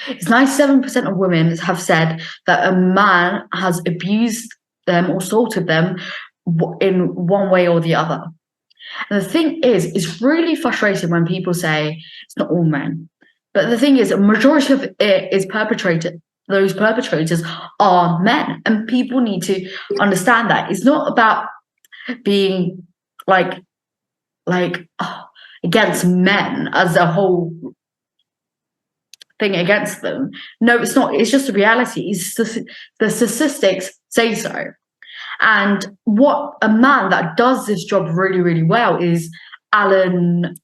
it's 97% of women have said that a man has abused them or assaulted them in one way or the other. And the thing is, it's really frustrating when people say it's not all men. But the thing is, a majority of it is perpetrated. Those perpetrators are men, and people need to understand that it's not about being like against men as a whole thing against them. No, it's not. It's just a reality. The statistics say so. And what a man that does this job really, really well is Alan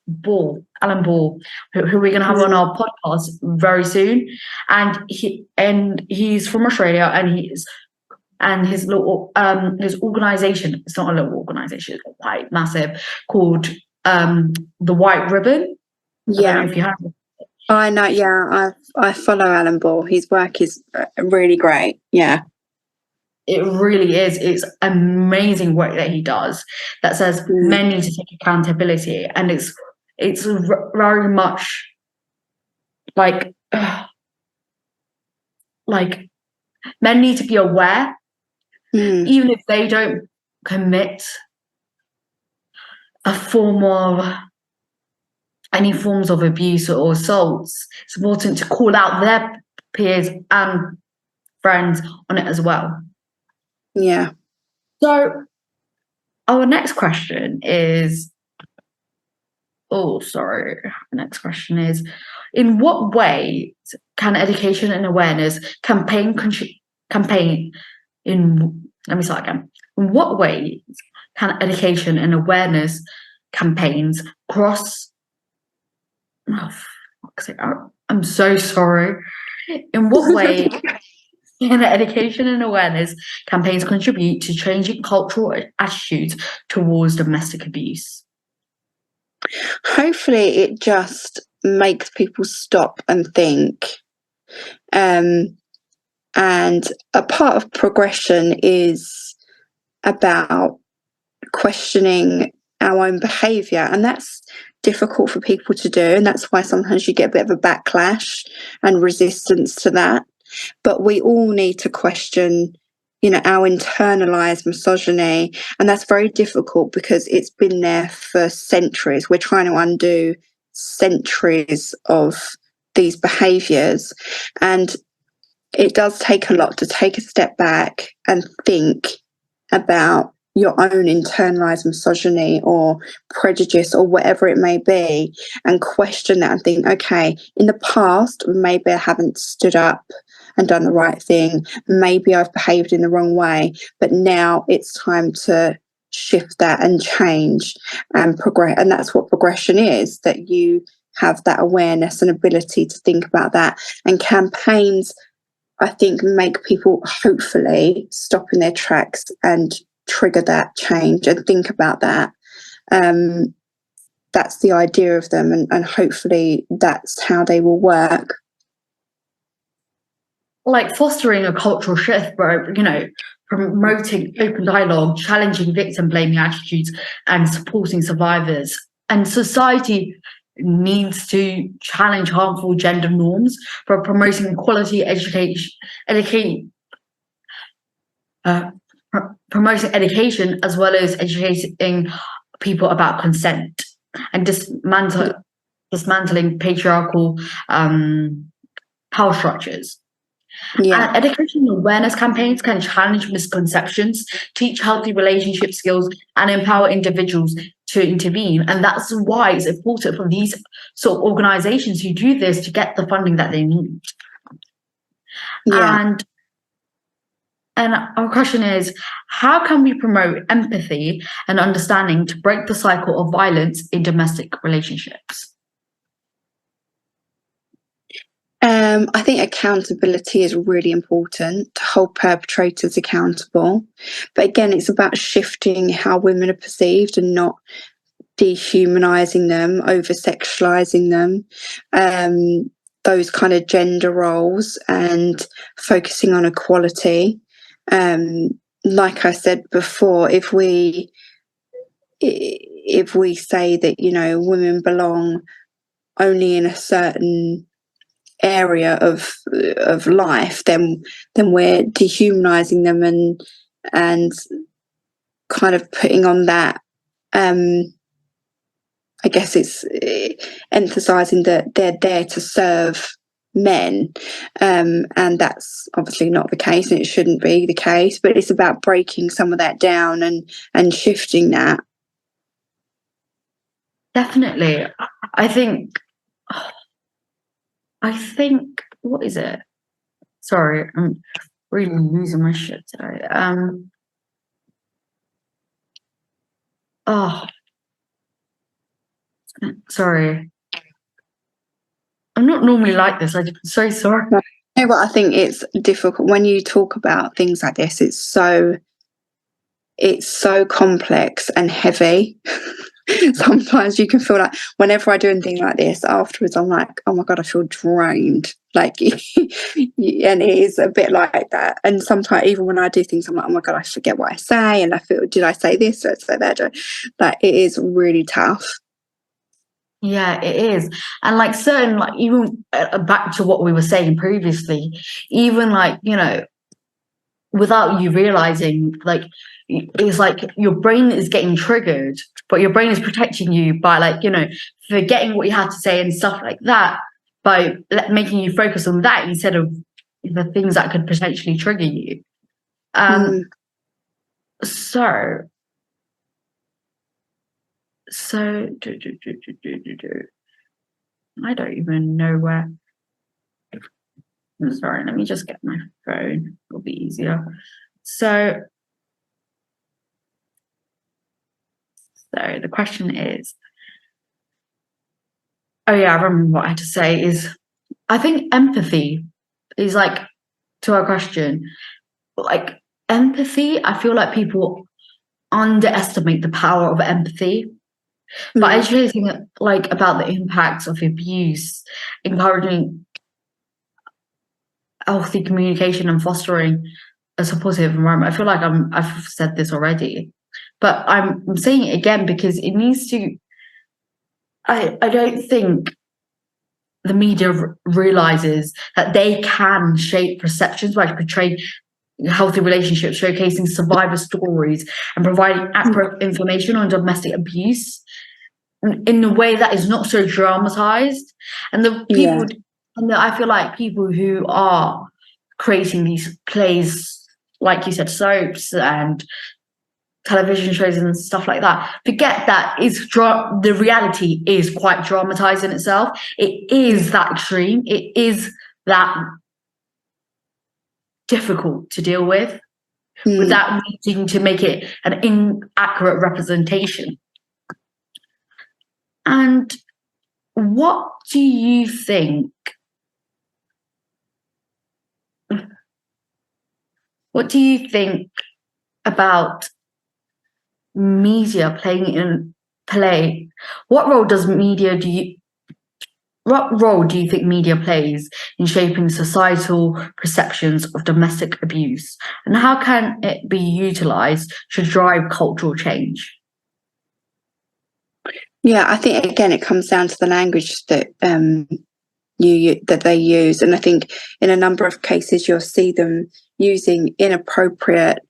Ball, who we're going to have on our podcast very soon. And he's from Australia, and his little his organization, it's not a little organization, it's quite massive, called the White Ribbon. Yeah. I don't know if you have it. I know, yeah, I follow Alan Ball. His work is really great. Yeah. It really is. It's amazing work that he does that says men need to take accountability. And it's very much like men need to be aware, even if they don't commit any forms of abuse or assaults. It's important to call out their peers and friends on it as well. Yeah. So our next question is, next question is, in what way can education and awareness in what ways can education and awareness campaigns cross, I'm so sorry. In what way can education and awareness campaigns contribute to changing cultural attitudes towards domestic abuse? Hopefully it just makes people stop and think. And a part of progression is about questioning our own behaviour, and that's difficult for people to do, and that's why sometimes you get a bit of a backlash and resistance to that. But we all need to question, our internalized misogyny, and that's very difficult because it's been there for centuries. We're trying to undo centuries of these behaviors, and it does take a lot to take a step back and think about your own internalized misogyny or prejudice or whatever it may be, and question that and think, okay, in the past, maybe I haven't stood up and done the right thing. Maybe I've behaved in the wrong way, but now it's time to shift that and change and progress. And that's what progression is, that you have that awareness and ability to think about that. And campaigns, I think, make people hopefully stop in their tracks and trigger that change and think about that. That's the idea of them, and hopefully that's how they will work. Like fostering a cultural shift, bro, promoting open dialogue, challenging victim blaming attitudes, and supporting survivors. And society needs to challenge harmful gender norms for promoting equality, promoting education, as well as educating people about consent and dismantling patriarchal power structures. Yeah. And education awareness campaigns can challenge misconceptions, teach healthy relationship skills, and empower individuals to intervene. And that's why it's important for these sort of organizations who do this to get the funding that they need. Yeah. And our question is, how can we promote empathy and understanding to break the cycle of violence in domestic relationships? I think accountability is really important, to hold perpetrators accountable. But again, it's about shifting how women are perceived and not dehumanizing them, over-sexualizing them, those kind of gender roles, and focusing on equality. Like I said before, if we say that, women belong only in a certain area of life, then we're dehumanizing them and kind of putting on that, I guess it's emphasizing that they're there to serve men, and that's obviously not the case, and it shouldn't be the case, but it's about breaking some of that down and shifting that. Definitely. I think, what is it? Sorry, I'm really losing my shit today. Sorry. I'm not normally like this. I'm so sorry. No, but I think it's difficult when you talk about things like this. It's so complex and heavy. Sometimes you can feel like, whenever I do anything like this, afterwards I'm like, oh my God, I feel drained. Like, and it is a bit like that. And sometimes even when I do things, I'm like, oh my God, I forget what I say, and I feel, did I say this? Did I say that? Like, it is really tough. Yeah, it is. And like certain, like even back to what we were saying previously, even like, without you realizing, like, it's like your brain is getting triggered, but your brain is protecting you by, like, forgetting what you had to say and stuff like that, by making you focus on that instead of the things that could potentially trigger you. So I don't even know where. I'm sorry, let me just get my phone. It'll be easier. So the question is, oh yeah, I remember what I had to say is, I think empathy is like, to our question, like empathy, I feel like people underestimate the power of empathy. By educating like about the impacts of abuse, encouraging healthy communication and fostering a supportive environment. I feel like I've said this already, but I'm saying it again because it needs to I don't think the media realizes that they can shape perceptions by portraying healthy relationships, showcasing survivor stories, and providing accurate information on domestic abuse in a way that is not so dramatized. And the people, and I feel like people who are creating these plays, like you said, soaps and television shows and stuff like that, forget that the reality is quite dramatized in itself. It is that extreme. It is that difficult to deal with without needing to make it an inaccurate representation. And what do you think? What do you think about media play? What role do you think media plays in shaping societal perceptions of domestic abuse, and how can it be utilized to drive cultural change? Yeah, I think again it comes down to the language that that they use, and I think in a number of cases you'll see them using inappropriate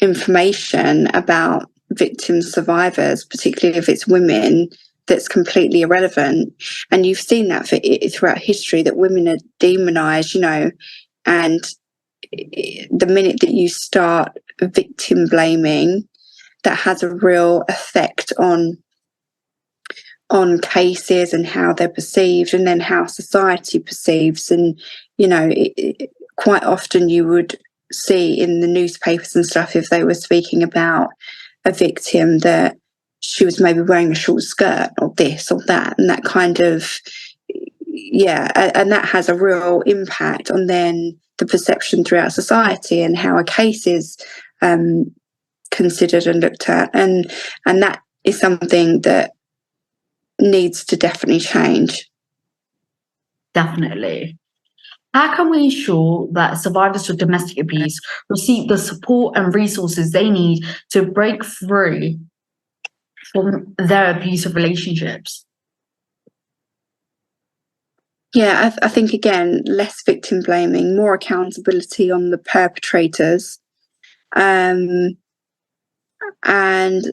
information about victims, survivors, particularly if it's women, that's completely irrelevant. And you've seen that throughout history, that women are demonized, and the minute that you start victim blaming, that has a real effect on cases and how they're perceived, and then how society perceives. And quite often you would see in the newspapers and stuff, if they were speaking about a victim, that she was maybe wearing a short skirt or this or that, and that kind of and that has a real impact on then the perception throughout society and how a case is considered and looked at, and that is something that needs to definitely change. Definitely. How can we ensure that survivors of domestic abuse receive the support and resources they need to break free from their abusive relationships? Yeah, I think, again, less victim blaming, more accountability on the perpetrators, and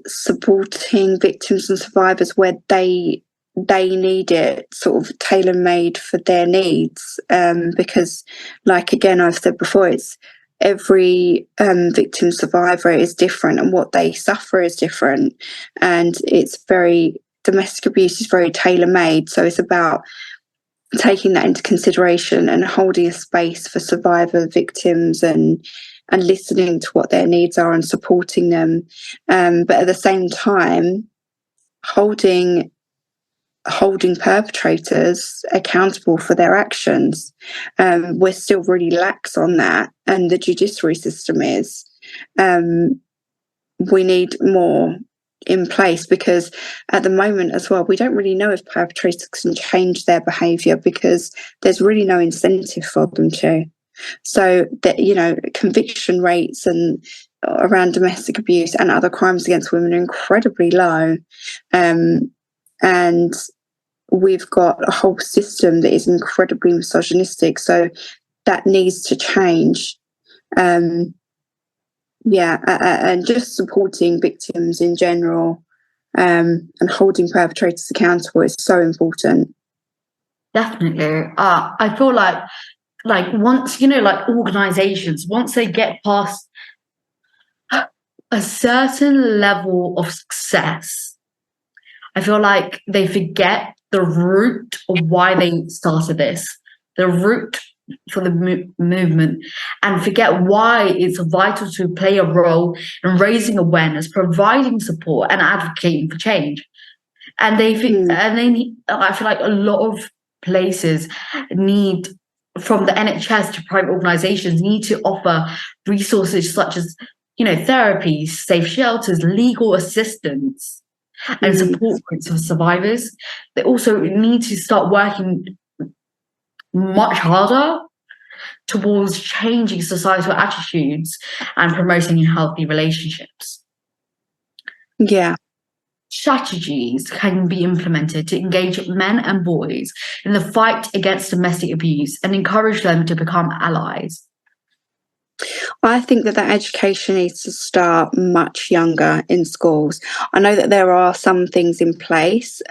supporting victims and survivors where they need it sort of tailor-made for their needs, because, like, again, I've said before, it's every victim survivor is different, and what they suffer is different, and domestic abuse is very tailor-made. So it's about taking that into consideration and holding a space for survivor victims, and listening to what their needs are and supporting them, but at the same time holding perpetrators accountable for their actions. We're still really lax on that, and the judiciary system is. We need more in place, because at the moment as well, we don't really know if perpetrators can change their behaviour, because there's really no incentive for them to. So that, conviction rates and around domestic abuse and other crimes against women are incredibly low, and we've got a whole system that is incredibly misogynistic. So that needs to change. And just supporting victims in general, and holding perpetrators accountable is so important. Definitely. I feel like once, organizations, once they get past a certain level of success, I feel like they forget the root of why they started this, the root for the movement, and forget why it's vital to play a role in raising awareness, providing support, and advocating for change. And I feel like a lot of places need, from the NHS to private organisations, need to offer resources such as, therapies, safe shelters, legal assistance, and support groups for survivors. They also need to start working much harder towards changing societal attitudes and promoting healthy relationships. Yeah, strategies can be implemented to engage men and boys in the fight against domestic abuse and encourage them to become allies? I think that education needs to start much younger in schools. I know that there are some things in place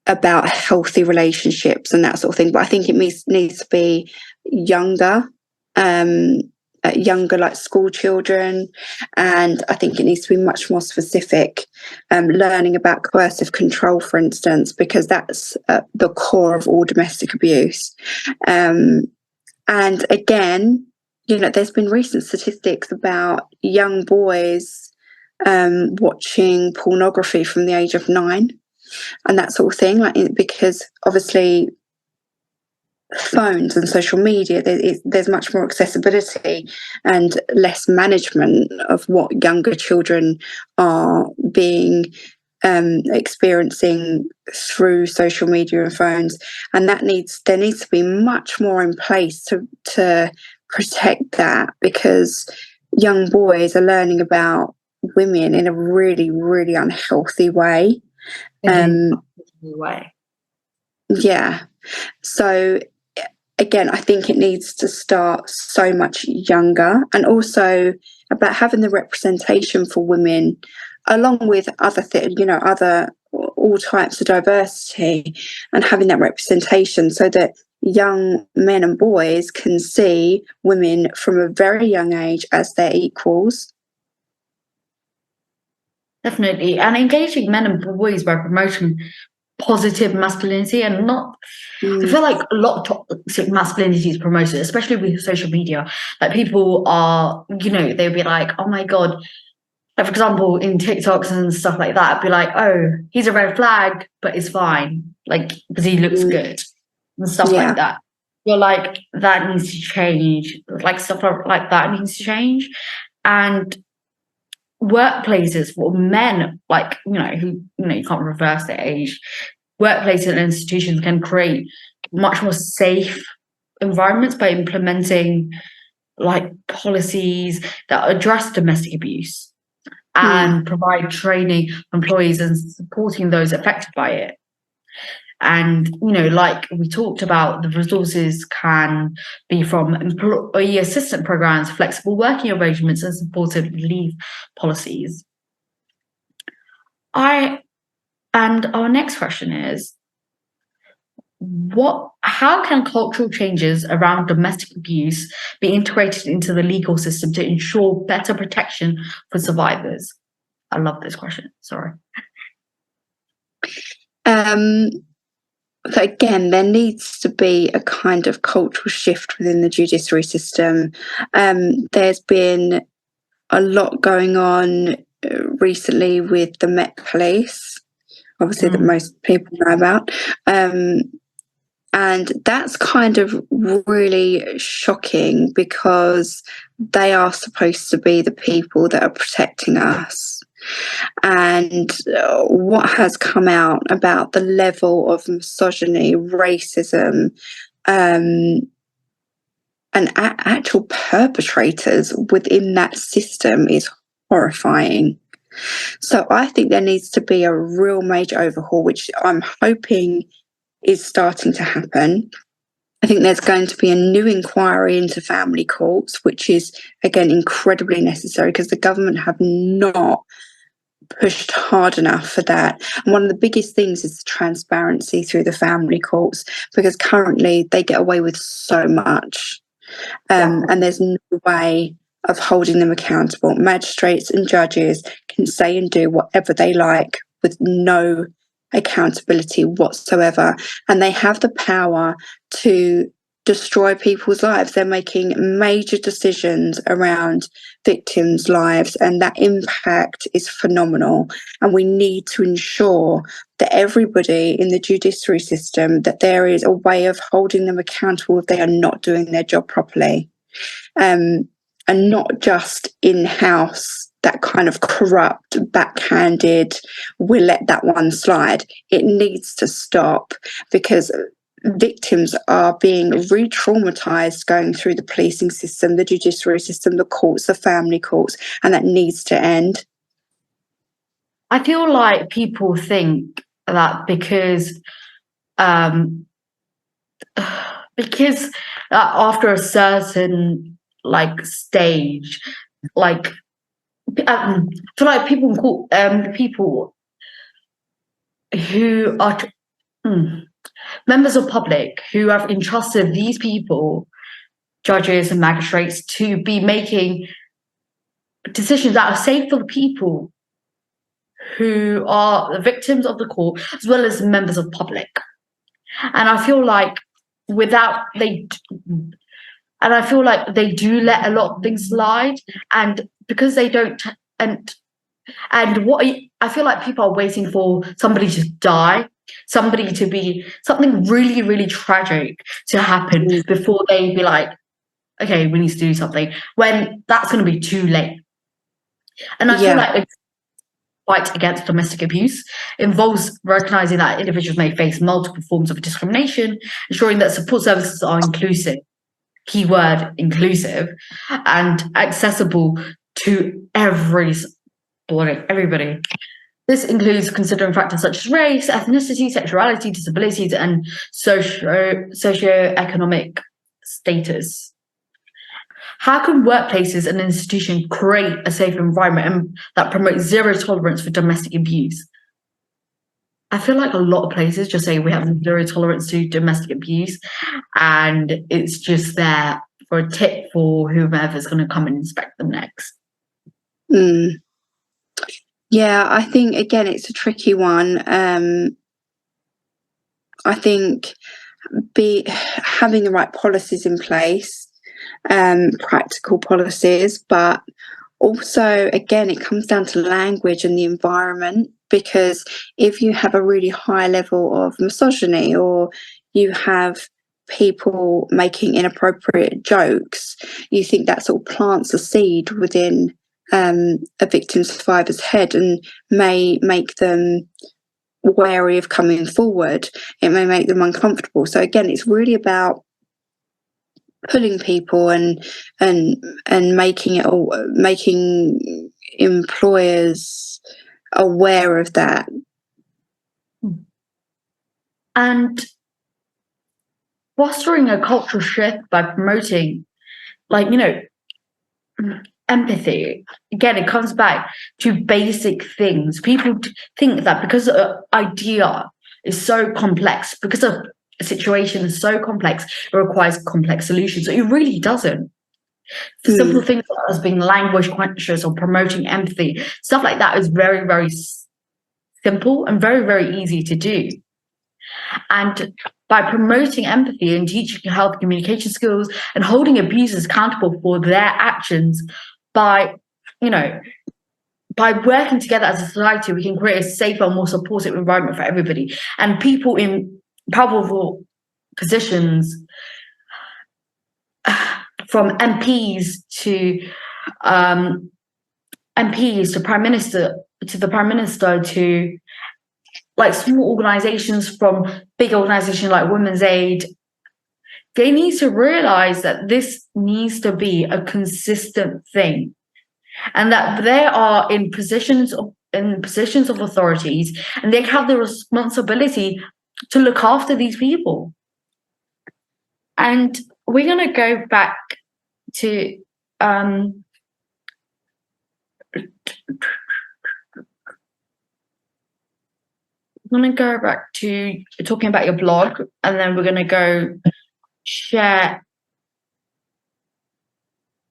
about healthy relationships and that sort of thing, but I think it needs to be younger, younger, like school children, and I think it needs to be much more specific. Learning about coercive control, for instance, because that's the core of all domestic abuse. And again, you know, there's been recent statistics about young boys watching pornography from the age of 9 and that sort of thing, like, because obviously phones and social media, there's much more accessibility and less management of what younger children are being experiencing through social media and phones, and there needs to be much more in place to protect that, because young boys are learning about women in a really, really unhealthy way. Yeah. So again, I think it needs to start so much younger, and also about having the representation for women, along with other all types of diversity, and having that representation so that young men and boys can see women from a very young age as their equals. Definitely. And engaging men and boys by promoting positive masculinity and not, I feel like a lot of toxic masculinity is promoted, especially with social media. Like people are, they'll be like, oh my God. Like, for example, in TikToks and stuff like that, I'd be like, oh, he's a red flag, but it's fine. Like, because he looks good and stuff like that. You're like, that needs to change. Like, stuff like that needs to change. And workplaces for men, like, who, you can't reverse their age, workplaces and institutions can create much more safe environments by implementing like policies that address domestic abuse and provide training for employees and supporting those affected by it. And, like we talked about, the resources can be from employee assistance programs, flexible working arrangements, and supported leave policies. And our next question is, how can cultural changes around domestic abuse be integrated into the legal system to ensure better protection for survivors? I love this question. Sorry. So again, there needs to be a kind of cultural shift within the judiciary system. There's been a lot going on recently with the Met Police, obviously, that most people know about. And that's kind of really shocking, because they are supposed to be the people that are protecting us. And what has come out about the level of misogyny, racism, and actual perpetrators within that system is horrifying. So I think there needs to be a real major overhaul, which I'm hoping is starting to happen. I think there's going to be a new inquiry into family courts, which is, again, incredibly necessary, because the government have not pushed hard enough for that. And one of the biggest things is the transparency through the family courts, because currently they get away with so much, and there's no way of holding them accountable. Magistrates and judges can say and do whatever they like with no accountability whatsoever, and they have the power to destroy people's lives. They're making major decisions around victims' lives, and that impact is phenomenal. And we need to ensure that everybody in the judiciary system, that there is a way of holding them accountable if they are not doing their job properly, and not just in-house, that kind of corrupt, backhanded, we'll let that one slide. It needs to stop, because victims are being re-traumatized going through the policing system, the judiciary system, the courts, the family courts, and that needs to end. I feel like people think that because after a certain like stage, like I feel like people who are members of public who have entrusted these people, judges and magistrates, to be making decisions that are safe for the people who are the victims of the court as well as members of public. And I feel like without they and I feel like they do let a lot of things slide, and because they don't and what I feel like people are waiting for somebody to die, somebody to be something really, really tragic to happen before they be like, okay, we need to do something, when that's going to be too late. And I feel like it's fight against domestic abuse involves recognizing that individuals may face multiple forms of discrimination, ensuring that support services are inclusive, keyword inclusive, and accessible to everybody. This includes considering factors such as race, ethnicity, sexuality, disabilities, and socioeconomic status. How can workplaces and institutions create a safe environment that promotes zero tolerance for domestic abuse? I feel like a lot of places just say we have zero tolerance to domestic abuse, and it's just there for a tip for whomever's going to come and inspect them next. Yeah, I think again it's a tricky one. I think having the right policies in place, practical policies, but also again it comes down to language and the environment, because if you have a really high level of misogyny, or you have people making inappropriate jokes, you think that sort of plants a seed within a victim survivor's head and may make them wary of coming forward. It may make them uncomfortable. So again, it's really about pulling people and making employers aware of that. And fostering a cultural shift by promoting, empathy. Again, it comes back to basic things. People think that because an idea is so complex, because a situation is so complex, it requires complex solutions. So it really doesn't. Simple things as being language conscious or promoting empathy, stuff like that is very, very simple and very, very easy to do. And by promoting empathy and teaching healthy communication skills and holding abusers accountable for their actions, by working together as a society, we can create a safer, more supportive environment for everybody. And people in powerful positions, from MPs to Prime Minister, to the Prime Minister, to like small organizations, from big organizations like Women's Aid, they need to realize that this needs to be a consistent thing, and that they are in positions of authorities, and they have the responsibility to look after these people. And we're going to go back to talking about your blog, and then we're going to go share.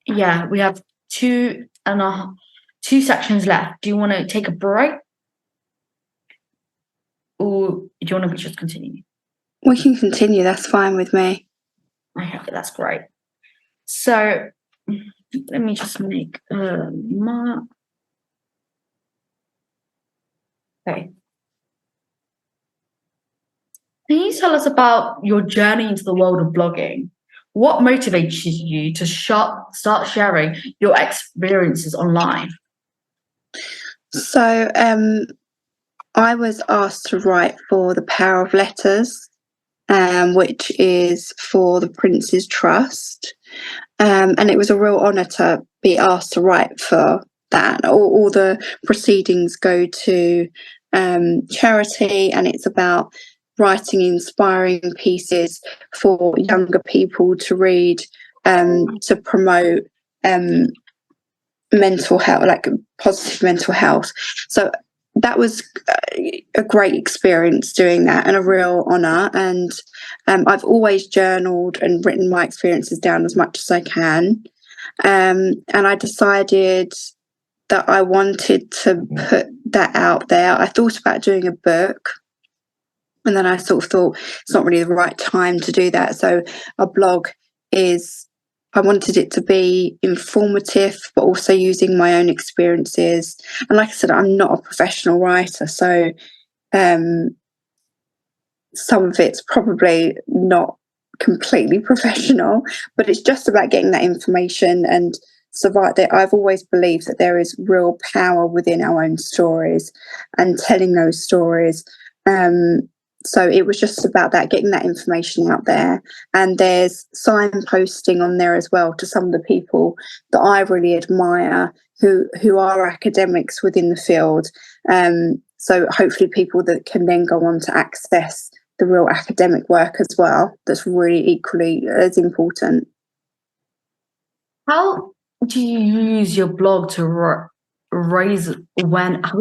Yeah, we have two sections left. Do you want to take a break, or do you want to just continue? We can continue. That's fine with me. Okay, that's great. So let me just make a mark. Okay. Can you tell us about your journey into the world of blogging? What motivates you to start sharing your experiences online? So I was asked to write for the Power of Letters, which is for the Prince's Trust. And it was a real honour to be asked to write for that. All the proceedings go to charity, and it's about writing inspiring pieces for younger people to read, to promote mental health, like positive mental health. So that was a great experience doing that, and a real honour. And I've always journaled and written my experiences down as much as I can. And I decided that I wanted to put that out there. I thought about doing a book, and then I sort of thought it's not really the right time to do that. So a blog I wanted it to be informative, but also using my own experiences. And like I said, I'm not a professional writer, so some of it's probably not completely professional, but it's just about getting that information and survive. I've always believed that there is real power within our own stories and telling those stories. So it was just about that, getting that information out there. And there's signposting on there as well to some of the people that I really admire who are academics within the field. So hopefully people that can then go on to access the real academic work as well, that's really equally as important. How do you use your blog to raise awareness?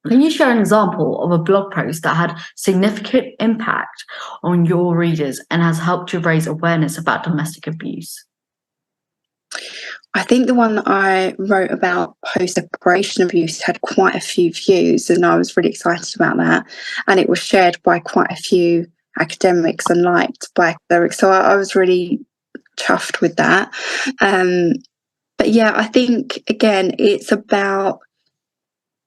Can you share an example of a blog post that had significant impact on your readers and has helped you raise awareness about domestic abuse? I think the one that I wrote about post-separation abuse had quite a few views, and I was really excited about that. And it was shared by quite a few academics and liked by academics. So I was really chuffed with that. But yeah, I think, again, it's about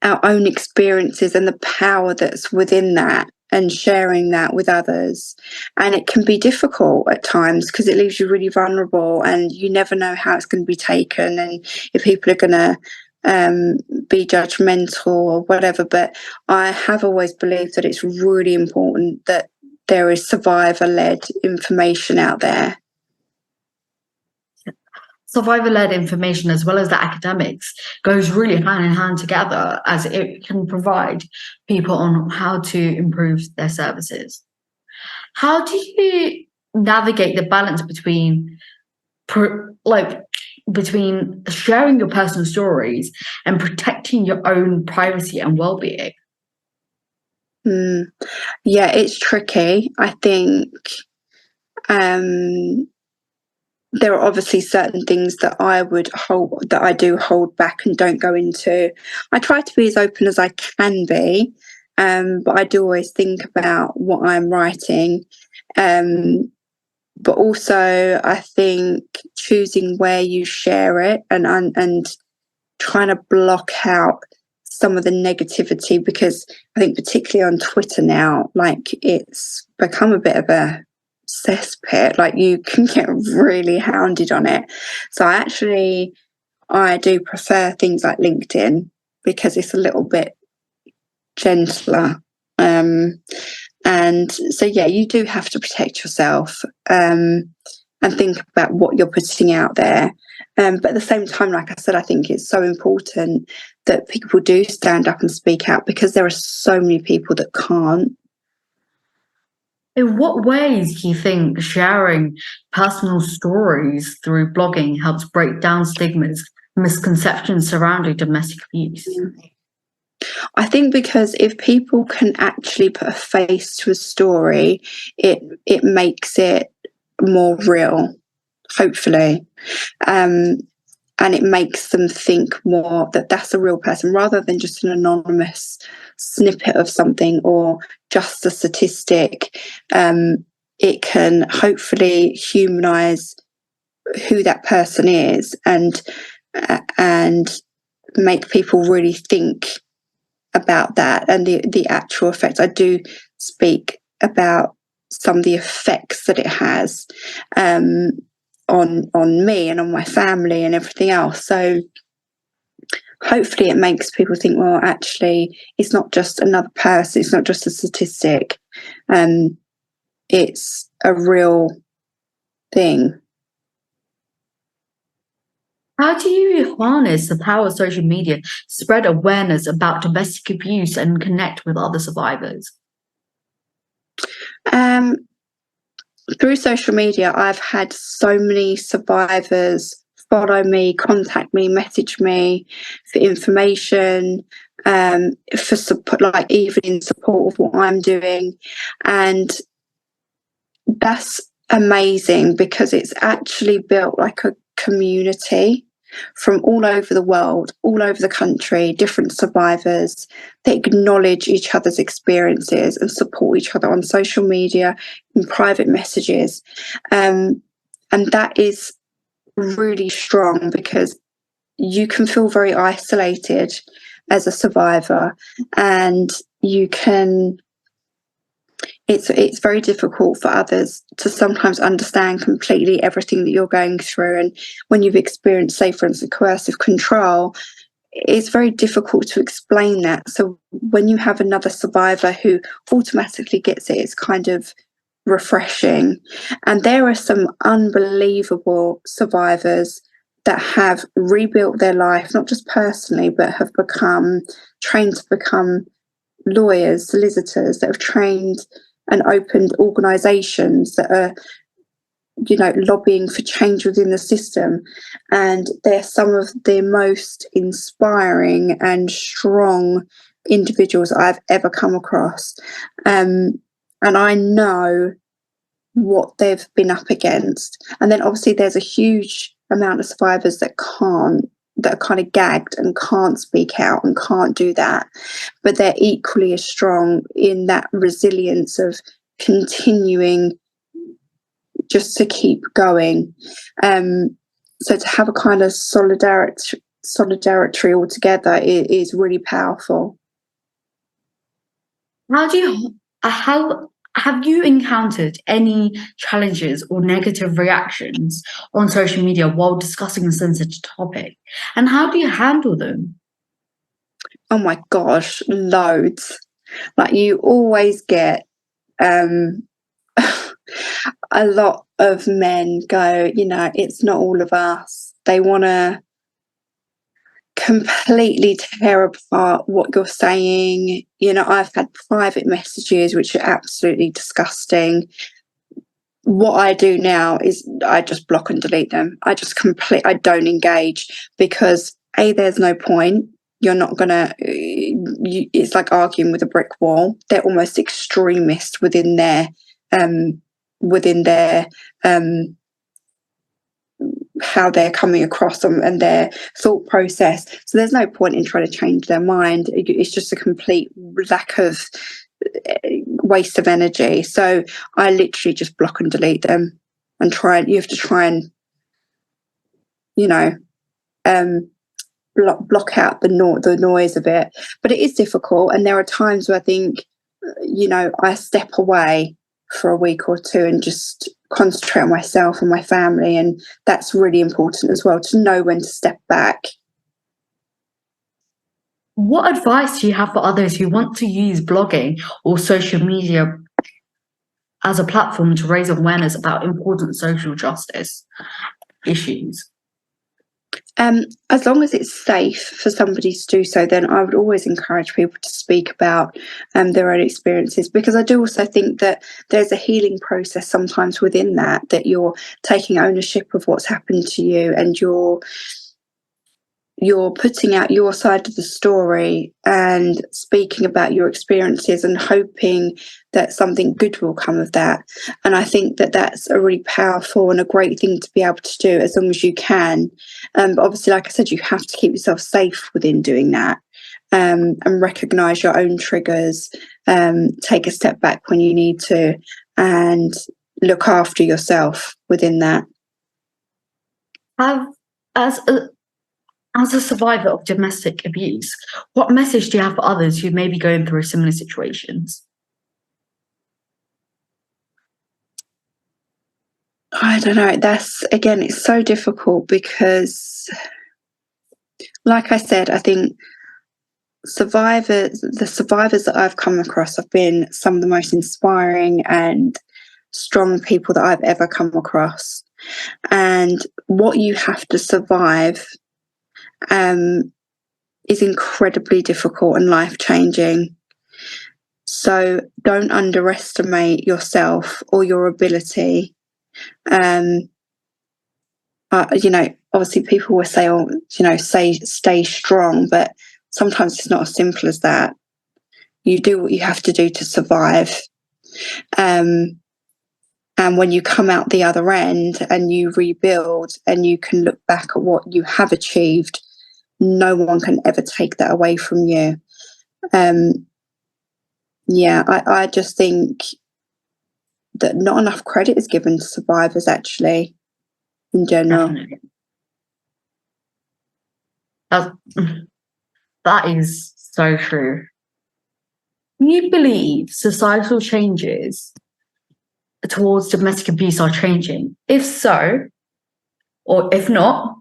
our own experiences and the power that's within that, and sharing that with others. And it can be difficult at times because it leaves you really vulnerable, and you never know how it's going to be taken, and if people are going to be judgmental or whatever. But I have always believed that it's really important that there is survivor-led information out there. Survivor-led information, as well as the academics, goes really hand in hand together, as it can provide people on how to improve their services. How do you navigate the balance between sharing your personal stories and protecting your own privacy and well-being? Yeah, it's tricky. I think there are obviously certain things that I do hold back and don't go into. I try to be as open as I can be, but I do always think about what I'm writing. But also, I think choosing where you share it, and trying to block out some of the negativity, because I think particularly on Twitter now, like, it's become a bit of a cesspit. Like, you can get really hounded on it. So I do prefer things like LinkedIn, because it's a little bit gentler. And so, yeah, you do have to protect yourself, and think about what you're putting out there. But at the same time, like I said, I think it's so important that people do stand up and speak out, because there are so many people that can't. In what ways do you think sharing personal stories through blogging helps break down stigmas, misconceptions surrounding domestic abuse? I think because if people can actually put a face to a story, it makes it more real, hopefully. And it makes them think more that that's a real person, rather than just an anonymous snippet of something or just a statistic. It can hopefully humanize who that person is, and make people really think about that and the actual effects. I do speak about some of the effects that it has on me and on my family and everything else. So hopefully it makes people think, well, actually, it's not just another person, it's not just a statistic, it's a real thing. How do you harness the power of social media to spread awareness about domestic abuse and connect with other survivors? Um, Through social media, I've had so many survivors follow me, contact me, message me for information, for support, like even in support of what I'm doing. And that's amazing because it's actually built like a community from all over the world, all over the country, different survivors. They acknowledge each other's experiences and support each other on social media, in private messages. And that is really strong because you can feel very isolated as a survivor, and you can it's very difficult for others to sometimes understand completely everything that you're going through. And when you've experienced, say, for instance, coercive control, it's very difficult to explain that. So when you have another survivor who automatically gets it, it's kind of refreshing. And there are some unbelievable survivors that have rebuilt their life, not just personally, but have become trained to become lawyers, solicitors, that have trained and opened organisations that are, lobbying for change within the system. And they're some of the most inspiring and strong individuals I've ever come across. And I know what they've been up against. And then obviously there's a huge amount of survivors that are kind of gagged and can't speak out and can't do that. But they're equally as strong in that resilience of continuing just to keep going. So to have a kind of solidarity altogether is really powerful. How have you encountered any challenges or negative reactions on social media while discussing a sensitive topic? And how do you handle them? Oh my gosh, loads. Like you always get a lot of men go, it's not all of us. They want to completely tear apart what you're saying. I've had private messages which are absolutely disgusting. What I do now is I just block and delete them. I don't engage because there's no point. You're not gonna. It's like arguing with a brick wall. They're almost extremist within their how they're coming across them and their thought process. So there's no point in trying to change their mind. It's just a complete lack of waste of energy. So I literally just block and delete them and you have to try and, block out the noise of it. But it is difficult. And there are times where I think, I step away for a week or two and just concentrate on myself and my family. And that's really important as well, to know when to step back. What advice do you have for others who want to use blogging or social media as a platform to raise awareness about important social justice issues? As long as it's safe for somebody to do so, then I would always encourage people to speak about their own experiences, because I do also think that there's a healing process sometimes within that you're taking ownership of what's happened to you, and you're putting out your side of the story and speaking about your experiences and hoping that something good will come of that. And I think that that's a really powerful and a great thing to be able to do, as long as you can. But obviously, like I said, you have to keep yourself safe within doing that, and recognise your own triggers, take a step back when you need to, and look after yourself within that. As a survivor of domestic abuse, what message do you have for others who may be going through similar situations? I don't know. It's so difficult because, like I said, I think the survivors that I've come across have been some of the most inspiring and strong people that I've ever come across. and what you have to survive is incredibly difficult and life-changing. So don't underestimate yourself or your ability. Obviously people will say, "Oh, stay strong," but sometimes it's not as simple as that. You do what you have to do to survive. And when you come out the other end and you rebuild and you can look back at what you have achieved, no one can ever take that away from you. I just think that not enough credit is given to survivors, actually, in general. Definitely. That is so true. Do you believe societal changes towards domestic abuse are changing? If so, or if not,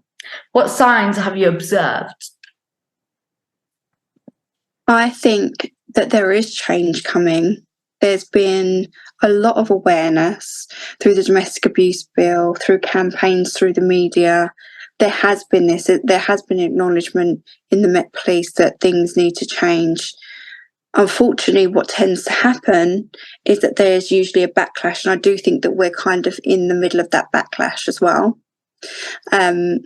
what signs have you observed? I think that there is change coming. There's been a lot of awareness through the domestic abuse bill, through campaigns, through the media. There has been acknowledgement in the Met Police that things need to change. Unfortunately, what tends to happen is that there's usually a backlash, and I do think that we're kind of in the middle of that backlash as well. And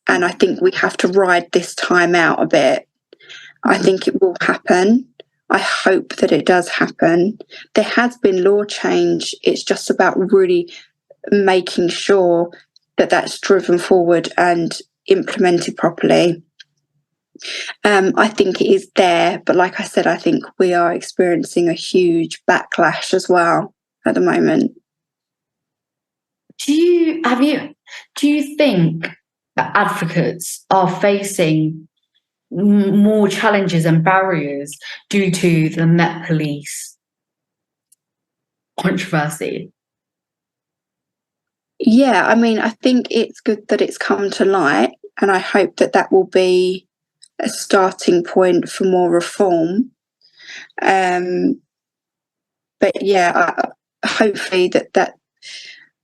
I think we have to ride this time out a bit. I think it will happen. I hope that it does happen. There has been law change. It's just about really making sure that that's driven forward and implemented properly. I think it is there, but like I said, I think we are experiencing a huge backlash as well at the moment. Do you think that advocates are facing more challenges and barriers due to the Met Police controversy? Yeah, I mean, I think it's good that it's come to light, and I hope that that will be a starting point for more reform. But yeah, hopefully that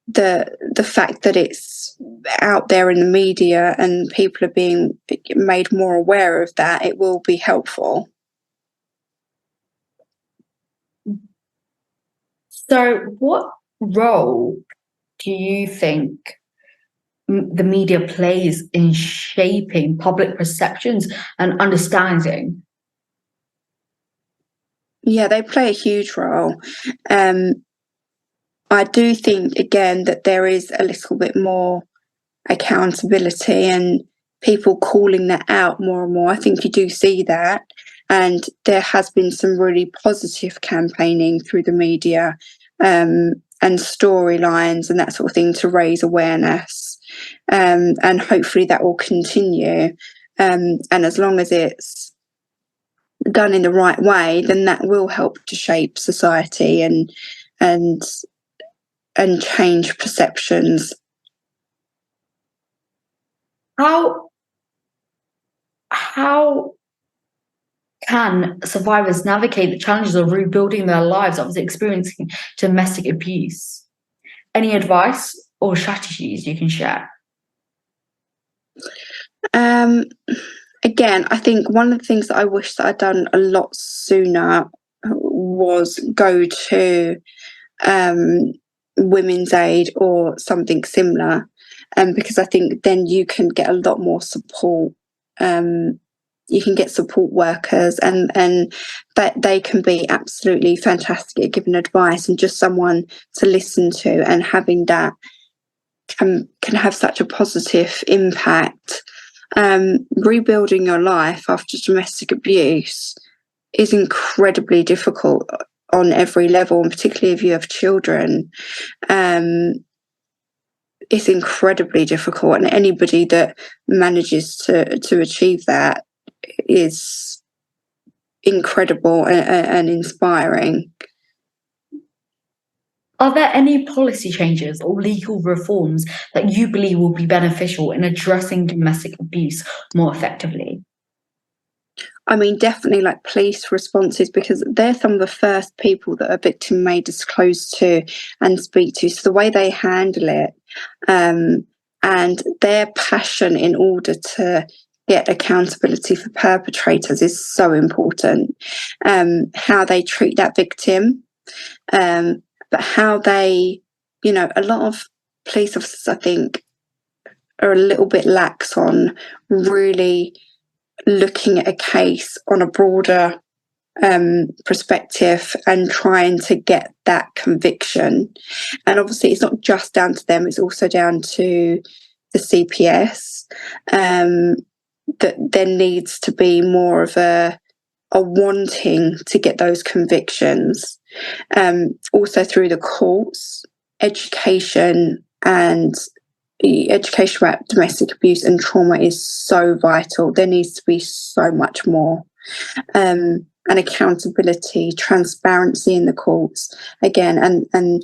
the fact that it's out there in the media and people are being made more aware of that, it will be helpful. So, what role do you think the media plays in shaping public perceptions and understanding? Yeah, they play a huge role. I do think, again, that there is a little bit more accountability and people calling that out more and more. I think you do see that. And there has been some really positive campaigning through the media and storylines and that sort of thing to raise awareness. And hopefully that will continue. And as long as it's done in the right way, then that will help to shape society and change perceptions. How can survivors navigate the challenges of rebuilding their lives after experiencing domestic abuse? Any advice or strategies you can share? Again, I think one of the things that I wish that I'd done a lot sooner was go to Women's Aid or something similar, because I think then you can get a lot more support. You can get support workers, and that they can be absolutely fantastic at giving advice, and just someone to listen to, and having that can have such a positive impact. Rebuilding your life after domestic abuse is incredibly difficult on every level, and particularly if you have children. It's incredibly difficult, and anybody that manages to achieve that is incredible and inspiring. Are there any policy changes or legal reforms that you believe will be beneficial in addressing domestic abuse more effectively? I mean, definitely like police responses, because they're some of the first people that a victim may disclose to and speak to. So the way they handle it, and their passion in order to get accountability for perpetrators is so important. How they treat that victim, but how they, a lot of police officers, I think, are a little bit lax on really looking at a case on a broader perspective and trying to get that conviction. And obviously, it's not just down to them; it's also down to the CPS. That there needs to be more of a wanting to get those convictions. Also through the courts, education, and the education about domestic abuse and trauma is so vital. There needs to be so much more. And accountability, transparency in the courts again, and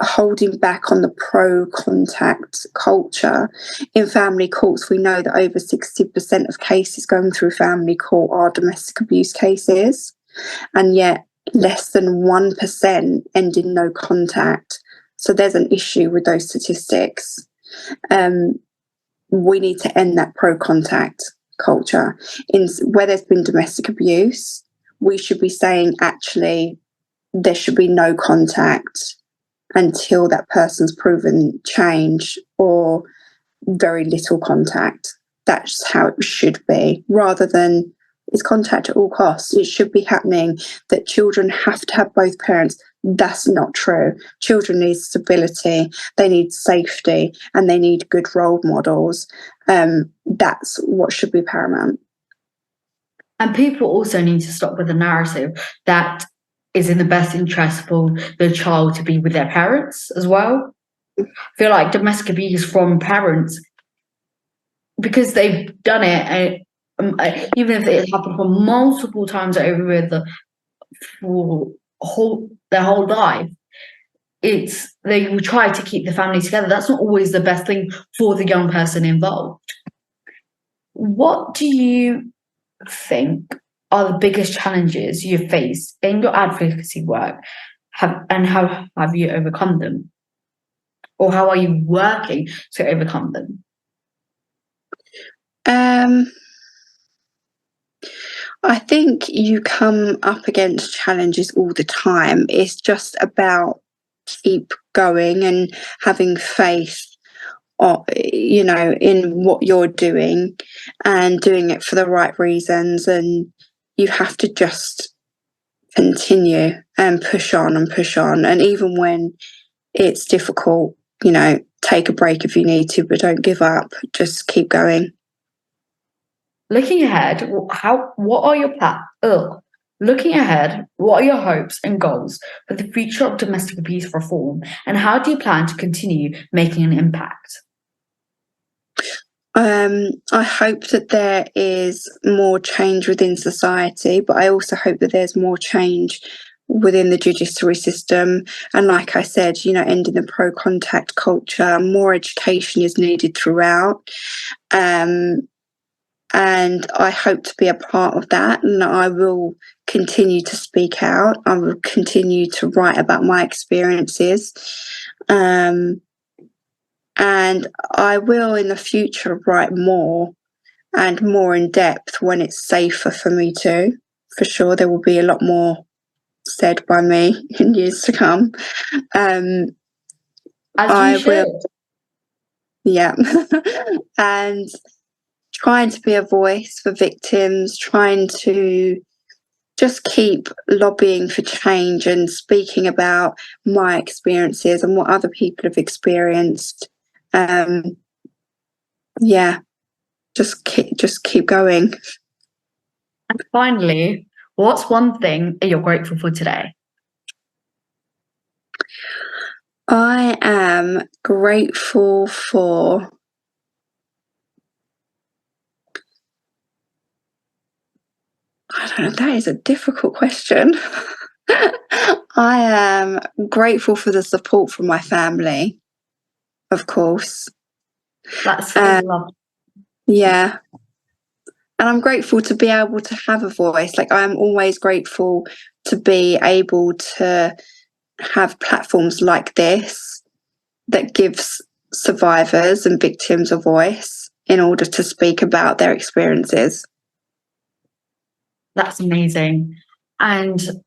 holding back on the pro-contact culture. In family courts, we know that over 60% of cases going through family court are domestic abuse cases, and yet less than 1% end in no contact. So there's an issue with those statistics. We need to end that pro-contact culture. Where there's been domestic abuse, we should be saying, actually, there should be no contact until that person's proven change, or very little contact. That's how it should be, rather than it's contact at all costs. It should be happening that children have to have both parents. That's not true. Children need stability, they need safety, and they need good role models. That's what should be paramount. And people also need to stop with the narrative that is in the best interest for the child to be with their parents as well. I feel like domestic abuse from parents, because they've done it, even if it happened for multiple times over their whole life, they will try to keep the family together. That's not always the best thing for the young person involved. What do you think are the biggest challenges you've faced in your advocacy work, and how have you overcome them? Or how are you working to overcome them? I think you come up against challenges all the time. It's just about keep going and having faith, in what you're doing, and doing it for the right reasons. And you have to just continue and push on and push on. And even when it's difficult, take a break if you need to, but don't give up. Just keep going. Looking ahead, what are your Looking ahead, what are your hopes and goals for the future of domestic abuse reform, and how do you plan to continue making an impact? I hope that there is more change within society, but I also hope that there's more change within the judiciary system. And like I said, ending the pro-contact culture. More education is needed throughout. And I hope to be a part of that. And I will continue to speak out. I will continue to write about my experiences. And I will in the future write more and more in depth when it's safer for me to. For sure, there will be a lot more said by me in years to come. As you should. Yeah. And trying to be a voice for victims, trying to just keep lobbying for change and speaking about my experiences and what other people have experienced. Just keep going. And finally, what's one thing that you're grateful for today? I am grateful for I don't know, that is a difficult question. I am grateful for the support from my family, of course. That's so lovely. Yeah. And I'm grateful to be able to have a voice. Like, I'm always grateful to be able to have platforms like this that gives survivors and victims a voice in order to speak about their experiences. That's amazing. And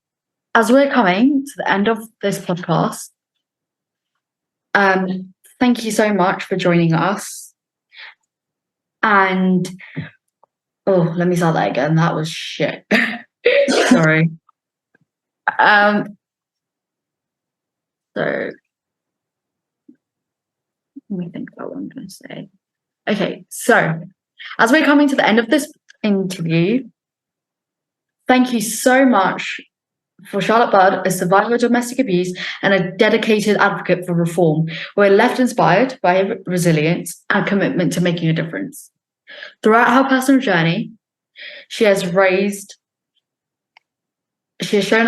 as we're coming to the end of this podcast, thank you so much for joining us. And let me start that again. That was shit. Sorry. So let me think about what I'm going to say. Okay, so as we're coming to the end of this interview, thank you so much for Charlotte Budd, a survivor of domestic abuse and a dedicated advocate for reform. We're left inspired by her resilience and commitment to making a difference. Throughout her personal journey, she has shown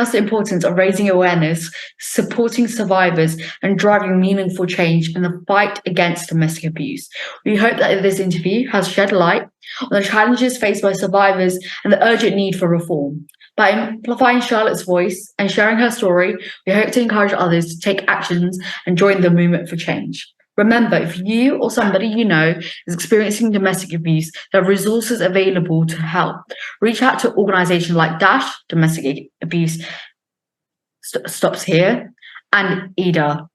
us the importance of raising awareness, supporting survivors, and driving meaningful change in the fight against domestic abuse. We hope that this interview has shed light on the challenges faced by survivors and the urgent need for reform. By amplifying Charlotte's voice and sharing her story, we hope to encourage others to take actions and join the movement for change. Remember, if you or somebody you know is experiencing domestic abuse, there are resources available to help. Reach out to organizations like DASH, Domestic Abuse Stops Here, and EDA.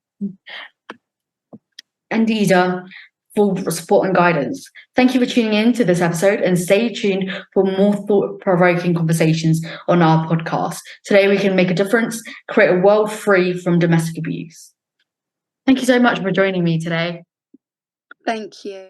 For support and guidance. Thank you for tuning in to this episode, and stay tuned for more thought-provoking conversations on our podcast. Today we can make a difference, create a world free from domestic abuse. Thank you so much for joining me today. Thank you.